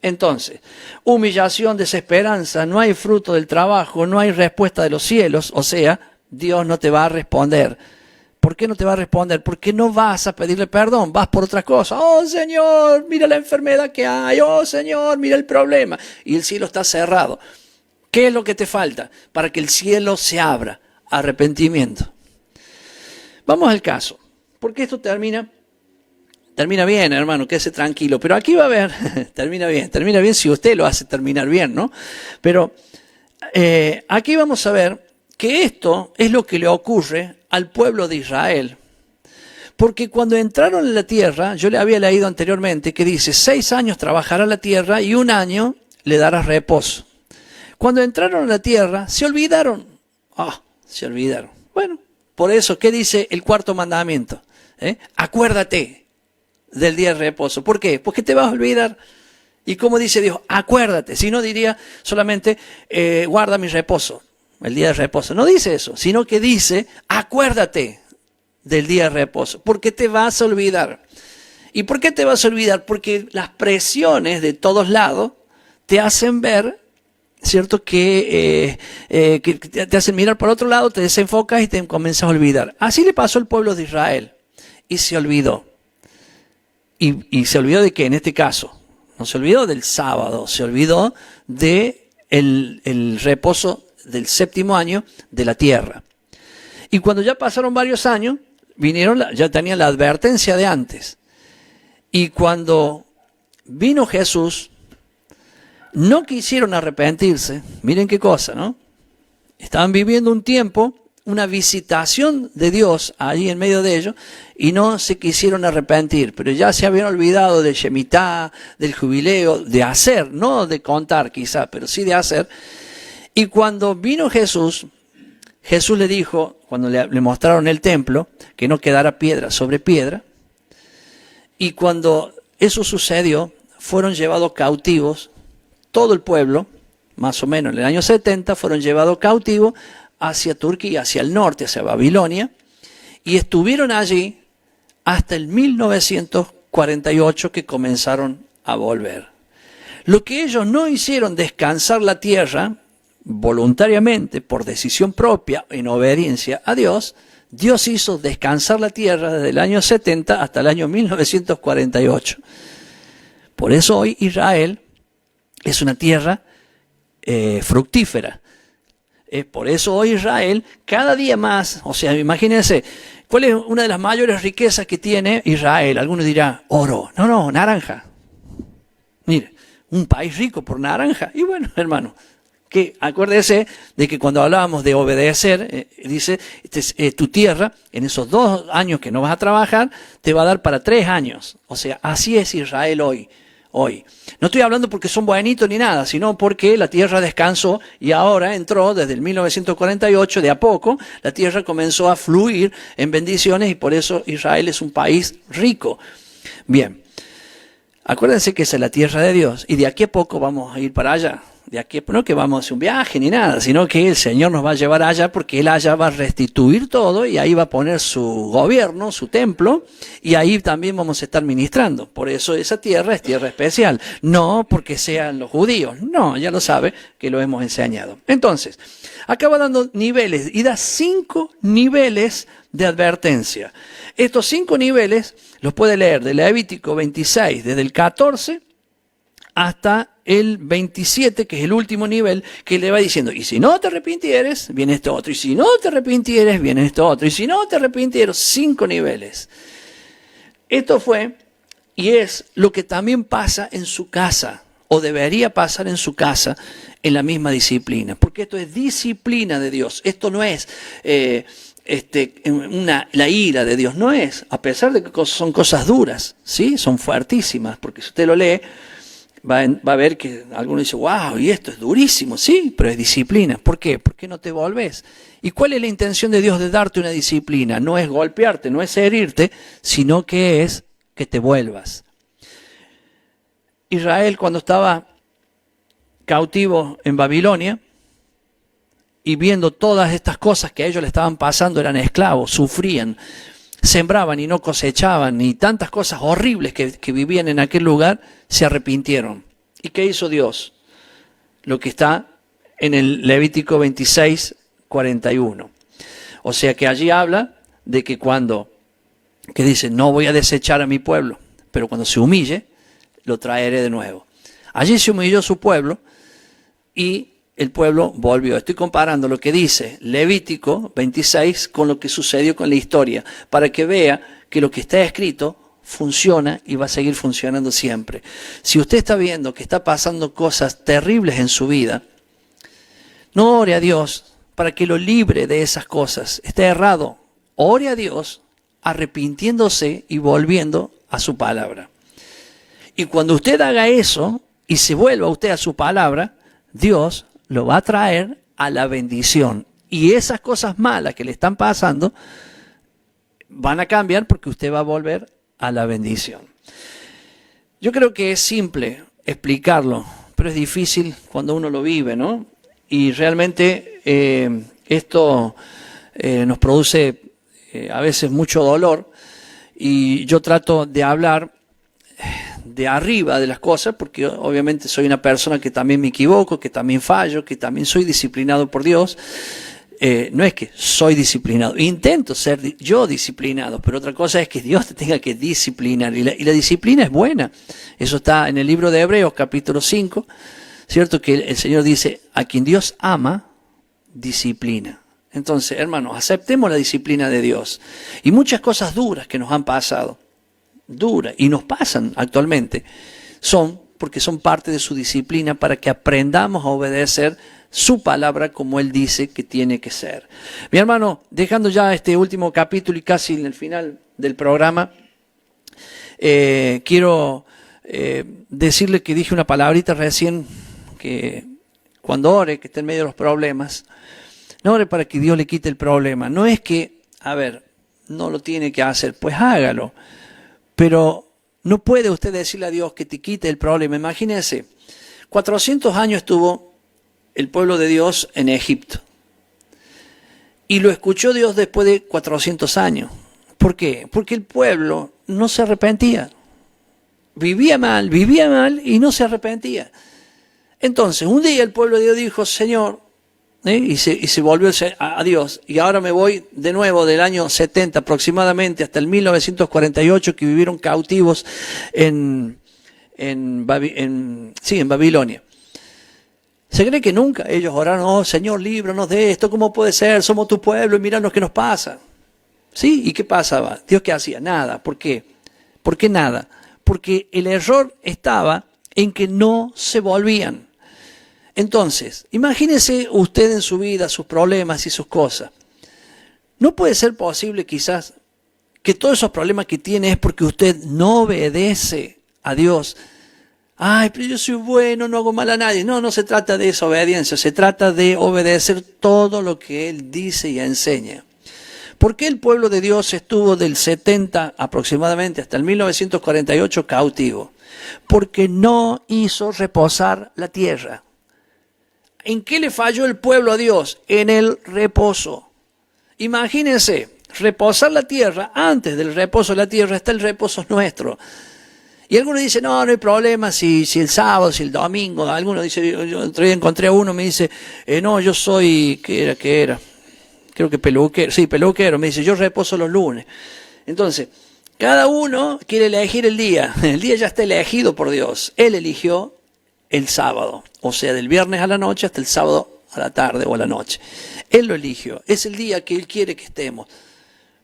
Entonces, humillación, desesperanza, no hay fruto del trabajo, no hay respuesta de los cielos, o sea, Dios no te va a responder. ¿Por qué no te va a responder? Porque no vas a pedirle perdón, vas por otra cosa. Oh Señor, mira la enfermedad que hay, oh Señor, mira el problema. Y el cielo está cerrado. ¿Qué es lo que te falta para que el cielo se abra? Arrepentimiento. Vamos al caso, porque esto termina bien, hermano, quédese tranquilo, pero aquí va a haber, termina bien si usted lo hace terminar bien, ¿no? Pero aquí vamos a ver que esto es lo que le ocurre al pueblo de Israel, porque cuando entraron en la tierra, yo le había leído anteriormente que dice, 6 años trabajará la tierra y 1 año le darás reposo. Cuando entraron en la tierra, se olvidaron. Se olvidaron. Bueno. Por eso, ¿qué dice el 4º mandamiento? Acuérdate del día de reposo. ¿Por qué? Porque te vas a olvidar. Y como dice Dios, acuérdate. Si no diría solamente, guarda mi reposo, el día de reposo. No dice eso, sino que dice, acuérdate del día de reposo. Porque te vas a olvidar. ¿Y por qué te vas a olvidar? Porque las presiones de todos lados te hacen ver, ¿cierto? Que te hacen mirar por otro lado, te desenfocas y te comienzas a olvidar. Así le pasó al pueblo de Israel. Y se olvidó. ¿Y se olvidó de qué? En este caso, no se olvidó del sábado, se olvidó de el reposo del 7º año de la tierra. Y cuando ya pasaron varios años, ya tenían la advertencia de antes. Y cuando vino Jesús, no quisieron arrepentirse. Miren qué cosa, ¿no? Estaban viviendo un tiempo, una visitación de Dios allí en medio de ellos, y no se quisieron arrepentir. Pero ya se habían olvidado del Shemitah, del jubileo, de hacer, no de contar quizá, pero sí de hacer. Y cuando vino Jesús, Jesús le dijo, cuando le mostraron el templo, que no quedara piedra sobre piedra. Y cuando eso sucedió, fueron llevados cautivos. Todo el pueblo, más o menos en el año 70, fueron llevados cautivos hacia Turquía, hacia el norte, hacia Babilonia, y estuvieron allí hasta el 1948 que comenzaron a volver. Lo que ellos no hicieron descansar la tierra, voluntariamente, por decisión propia, en obediencia a Dios, Dios hizo descansar la tierra desde el año 70 hasta el año 1948. Por eso hoy Israel es una tierra fructífera. Por eso hoy Israel, cada día más, o sea, imagínense, ¿cuál es una de las mayores riquezas que tiene Israel? Algunos dirán, oro. No, naranja. Mire, un país rico por naranja. Y bueno, hermano, que acuérdese de que cuando hablábamos de obedecer, dice, tu tierra, en esos 2 años que no vas a trabajar, te va a dar para 3 años. O sea, así es Israel hoy. No estoy hablando porque son buenitos ni nada, sino porque la tierra descansó y ahora entró desde el 1948, de a poco, la tierra comenzó a fluir en bendiciones y por eso Israel es un país rico. Bien, acuérdense que esa es la tierra de Dios y de aquí a poco vamos a ir para allá. De aquí, no que vamos a hacer un viaje ni nada, sino que el Señor nos va a llevar allá porque Él allá va a restituir todo y ahí va a poner su gobierno, su templo, y ahí también vamos a estar ministrando. Por eso esa tierra es tierra especial, no porque sean los judíos, no, ya lo sabe que lo hemos enseñado. Entonces, acaba dando niveles y da 5 niveles de advertencia. Estos 5 niveles los puede leer de Levítico 26, desde el 14 hasta el 27, que es el último nivel, que le va diciendo, y si no te arrepintieres, viene esto otro, y si no te arrepintieres, viene esto otro, y si no te arrepintieres, 5 niveles. Esto fue, y es lo que también pasa en su casa, o debería pasar en su casa, en la misma disciplina, porque esto es disciplina de Dios, esto no es la ira de Dios, no es, a pesar de que son cosas duras, ¿sí? Son fuertísimas, porque si usted lo lee, va a ver que algunos dicen, wow, y esto es durísimo, sí, pero es disciplina. ¿Por qué? ¿Por qué no te volvés? ¿Y cuál es la intención de Dios de darte una disciplina? No es golpearte, no es herirte, sino que es que te vuelvas. Israel, cuando estaba cautivo en Babilonia y viendo todas estas cosas que a ellos le estaban pasando, eran esclavos, sufrían, sembraban y no cosechaban, y tantas cosas horribles que vivían en aquel lugar, se arrepintieron. ¿Y qué hizo Dios? Lo que está en el Levítico 26, 41. O sea que allí habla de que que dice, no voy a desechar a mi pueblo, pero cuando se humille, lo traeré de nuevo. Allí se humilló su pueblo y el pueblo volvió. Estoy comparando lo que dice Levítico 26 con lo que sucedió con la historia, para que vea que lo que está escrito funciona y va a seguir funcionando siempre. Si usted está viendo que está pasando cosas terribles en su vida, no ore a Dios para que lo libre de esas cosas. Está errado. Ore a Dios arrepintiéndose y volviendo a su palabra. Y cuando usted haga eso y se vuelva usted a su palabra, Dios lo va a traer a la bendición. Y esas cosas malas que le están pasando van a cambiar porque usted va a volver a la bendición. Yo creo que es simple explicarlo, pero es difícil cuando uno lo vive, ¿no? Y realmente esto nos produce a veces mucho dolor y yo trato de hablar de arriba de las cosas, porque obviamente soy una persona que también me equivoco, que también fallo, que también soy disciplinado por Dios. No es que soy disciplinado, intento ser yo disciplinado, pero otra cosa es que Dios te tenga que disciplinar, y la disciplina es buena. Eso está en el libro de Hebreos, capítulo 5, ¿cierto? Que el Señor dice, a quien Dios ama, disciplina. Entonces, hermanos, aceptemos la disciplina de Dios. Y muchas cosas duras que nos han pasado, duras, y nos pasan actualmente, porque son parte de su disciplina para que aprendamos a obedecer su palabra como Él dice que tiene que ser. Mi hermano, dejando ya este último capítulo y casi en el final del programa, quiero decirle que dije una palabrita recién, que cuando ore, que esté en medio de los problemas, no ore para que Dios le quite el problema. No es que, no lo tiene que hacer, pues hágalo. Pero no puede usted decirle a Dios que te quite el problema. Imagínese, 400 años estuvo el pueblo de Dios en Egipto. Y lo escuchó Dios después de 400 años. ¿Por qué? Porque el pueblo no se arrepentía. Vivía mal y no se arrepentía. Entonces, un día el pueblo de Dios dijo, Señor, y se volvió a Dios. Y ahora me voy de nuevo del año 70 aproximadamente hasta el 1948, que vivieron cautivos en Babilonia. Se cree que nunca ellos oraron, oh Señor, líbranos de esto, ¿cómo puede ser? Somos tu pueblo y mirá lo que nos pasa. ¿Sí? ¿Y qué pasaba? ¿Dios qué hacía? Nada. ¿Por qué? ¿Por qué nada? Porque el error estaba en que no se volvían. Entonces, imagínese usted en su vida, sus problemas y sus cosas. No puede ser posible quizás que todos esos problemas que tiene es porque usted no obedece a Dios. Ay, pero yo soy bueno, no hago mal a nadie. No, no se trata de esa obediencia, se trata de obedecer todo lo que Él dice y enseña. ¿Por qué el pueblo de Dios estuvo del 70 aproximadamente hasta el 1948 cautivo? Porque no hizo reposar la tierra. ¿En qué le falló el pueblo a Dios? En el reposo. Imagínense, reposar la tierra, antes del reposo de la tierra está el reposo nuestro. Y algunos dicen, no hay problema si el sábado, si el domingo. Algunos dicen, yo otro día encontré a uno, me dice, no, yo soy, ¿qué era? Creo que peluquero, sí, peluquero, me dice, yo reposo los lunes. Entonces, cada uno quiere elegir el día ya está elegido por Dios. Él eligió el sábado, o sea, del viernes a la noche hasta el sábado a la tarde o a la noche. Él lo eligió, es el día que Él quiere que estemos.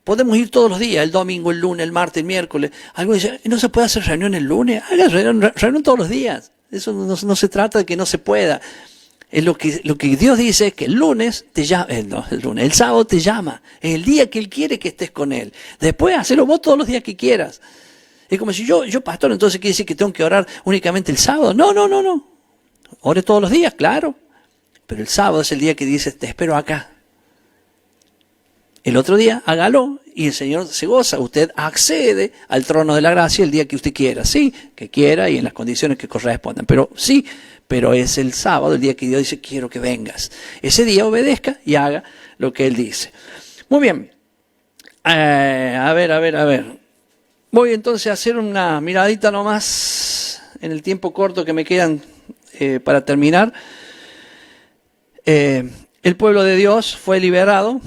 Podemos ir todos los días, el domingo, el lunes, el martes, el miércoles. Algunos dicen, ¿no se puede hacer reunión el lunes? Haga reunión todos los días. Eso no se trata de que no se pueda. Es lo que Dios dice es que el lunes te llama, el sábado te llama. Es el día que Él quiere que estés con Él. Después, hacelo vos todos los días que quieras. Es como si yo pastor, entonces quiere decir que tengo que orar únicamente el sábado. No. Ore todos los días, claro. Pero el sábado es el día que dice, te espero acá. El otro día, hágalo y el Señor se goza. Usted accede al trono de la gracia el día que usted quiera. Sí, que quiera y en las condiciones que correspondan. Pero sí, pero es el sábado, el día que Dios dice, quiero que vengas. Ese día obedezca y haga lo que Él dice. Muy bien. A ver. Voy entonces a hacer una miradita nomás en el tiempo corto que me quedan para terminar. El pueblo de Dios fue liberado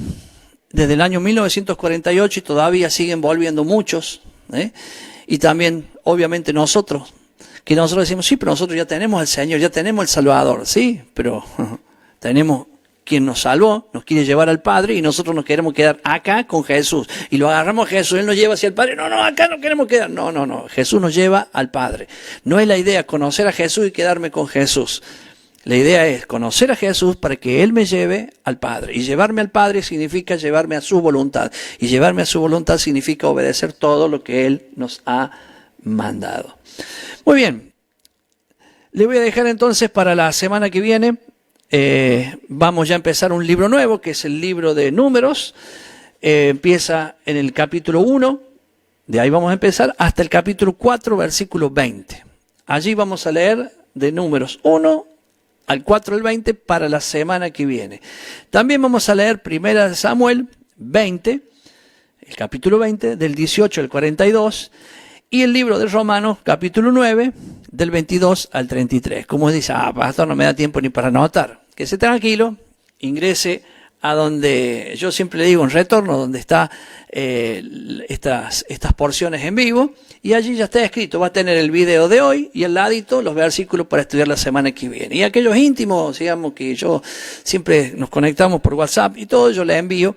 desde el año 1948 y todavía siguen volviendo muchos. Y también, obviamente, nosotros decimos, sí, pero nosotros ya tenemos al Señor, ya tenemos el Salvador, sí, pero tenemos quien nos salvó, nos quiere llevar al Padre y nosotros nos queremos quedar acá con Jesús. Y lo agarramos a Jesús, Él nos lleva hacia el Padre. No, acá no queremos quedar. No, Jesús nos lleva al Padre. No es la idea conocer a Jesús y quedarme con Jesús. La idea es conocer a Jesús para que Él me lleve al Padre. Y llevarme al Padre significa llevarme a su voluntad. Y llevarme a su voluntad significa obedecer todo lo que Él nos ha mandado. Muy bien. Le voy a dejar entonces para la semana que viene. Vamos ya a empezar un libro nuevo, que es el libro de Números. Empieza en el capítulo 1. De ahí vamos a empezar hasta el capítulo 4, versículo 20. Allí vamos a leer de Números 1 al 4 al 20 para la semana que viene. También vamos a leer 1 Samuel 20, el capítulo 20, del 18 al 42, y el libro de Romanos, capítulo 9, del 22 al 33. Como dice, pastor, no me da tiempo ni para anotar. Quédese tranquilo, ingrese a donde yo siempre le digo en retorno, donde está estas porciones en vivo, y allí ya está escrito, va a tener el video de hoy y al ladito los versículos para estudiar la semana que viene. Y aquellos íntimos, digamos que yo siempre nos conectamos por WhatsApp y todo, yo le envío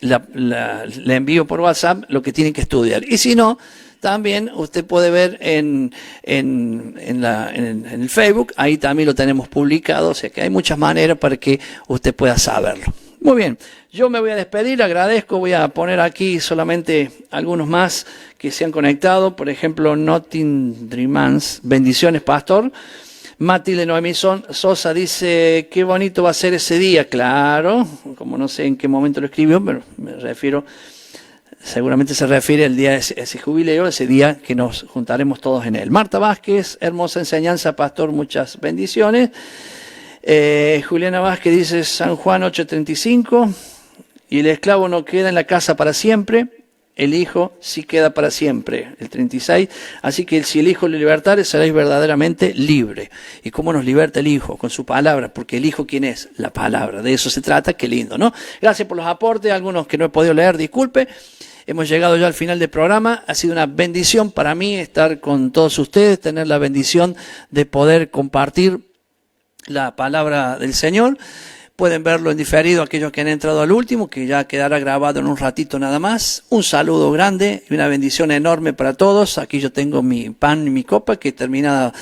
le envío por WhatsApp lo que tienen que estudiar. Y si no, también usted puede ver en el Facebook, ahí también lo tenemos publicado, o sea que hay muchas maneras para que usted pueda saberlo. Muy bien, yo me voy a despedir, agradezco, voy a poner aquí solamente algunos más que se han conectado, por ejemplo, Notin Dreamans, bendiciones pastor. Matilde Noemí Sosa dice, qué bonito va a ser ese día, claro, como no sé en qué momento lo escribió, pero me refiero, seguramente se refiere al día de ese jubileo, ese día que nos juntaremos todos en él. Marta Vázquez, hermosa enseñanza, pastor, muchas bendiciones. Juliana Vázquez dice San Juan 8:35, y el esclavo no queda en la casa para siempre, el Hijo sí queda para siempre, el 36. Así que si el Hijo le libertare, seréis verdaderamente libre. ¿Y cómo nos liberta el Hijo? Con su palabra, porque el Hijo, ¿quién es? La palabra. De eso se trata, qué lindo, ¿no? Gracias por los aportes, algunos que no he podido leer, disculpe. Hemos llegado ya al final del programa. Ha sido una bendición para mí estar con todos ustedes, tener la bendición de poder compartir la palabra del Señor. Pueden verlo en diferido aquellos que han entrado al último, que ya quedará grabado en un ratito nada más. Un saludo grande y una bendición enorme para todos. Aquí yo tengo mi pan y mi copa, que termina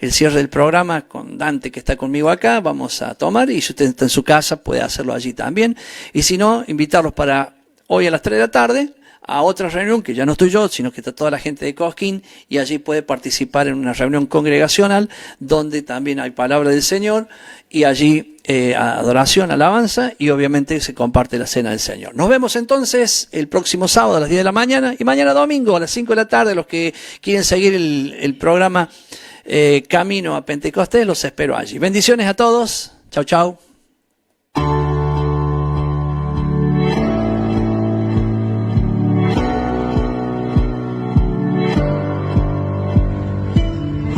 el cierre del programa con Dante, que está conmigo acá. Vamos a tomar, y si usted está en su casa puede hacerlo allí también. Y si no, invitarlos para hoy a las 3 de la tarde a otra reunión, que ya no estoy yo, sino que está toda la gente de Cosquín, y allí puede participar en una reunión congregacional donde también hay palabra del Señor, y allí adoración, alabanza, y obviamente se comparte la cena del Señor. Nos vemos entonces el próximo sábado a las 10 de la mañana, y mañana domingo a las 5 de la tarde. Los que quieren seguir el programa Camino a Pentecostés, los espero allí. Bendiciones a todos. Chau, chau.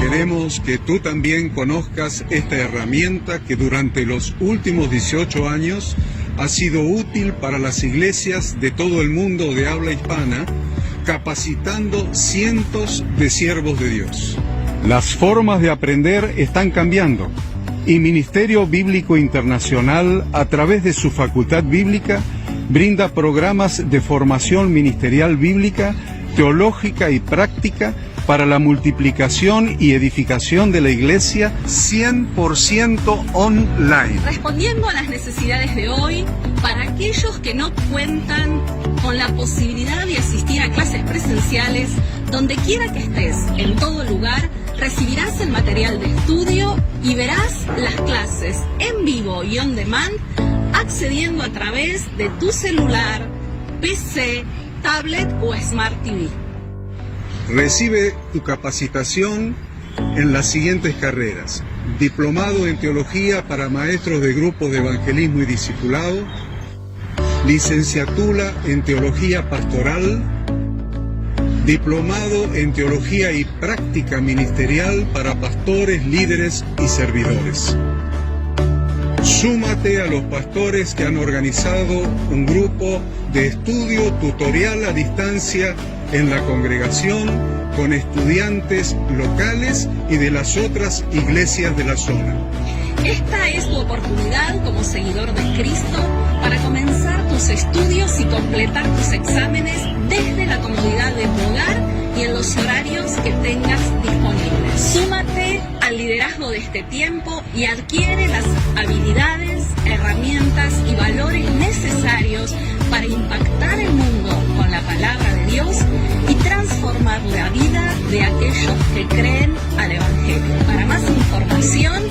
Queremos que tú también conozcas esta herramienta que durante los últimos 18 años ha sido útil para las iglesias de todo el mundo de habla hispana, capacitando cientos de siervos de Dios. Las formas de aprender están cambiando y Ministerio Bíblico Internacional, a través de su facultad bíblica, brinda programas de formación ministerial bíblica, teológica y práctica para la multiplicación y edificación de la iglesia 100% online. Respondiendo a las necesidades de hoy, para aquellos que no cuentan con la posibilidad de asistir a clases presenciales, donde quiera que estés, en todo lugar, recibirás el material de estudio y verás las clases en vivo y on demand, accediendo a través de tu celular, PC, tablet o Smart TV. Recibe tu capacitación en las siguientes carreras: diplomado en teología para maestros de grupos de evangelismo y discipulado, licenciatura en teología pastoral, diplomado en teología y práctica ministerial para pastores, líderes y servidores. Súmate a los pastores que han organizado un grupo de estudio tutorial a distancia en la congregación con estudiantes locales y de las otras iglesias de la zona. Esta es tu oportunidad como seguidor de Cristo para comenzar tus estudios y completar tus exámenes desde la comodidad de tu hogar y en los horarios que tengas disponibles. Súmate al liderazgo de este tiempo y adquiere las habilidades, herramientas y valores necesarios para impactar el mundo con la palabra de Dios y transformar la vida de aquellos que creen al Evangelio. Para más información,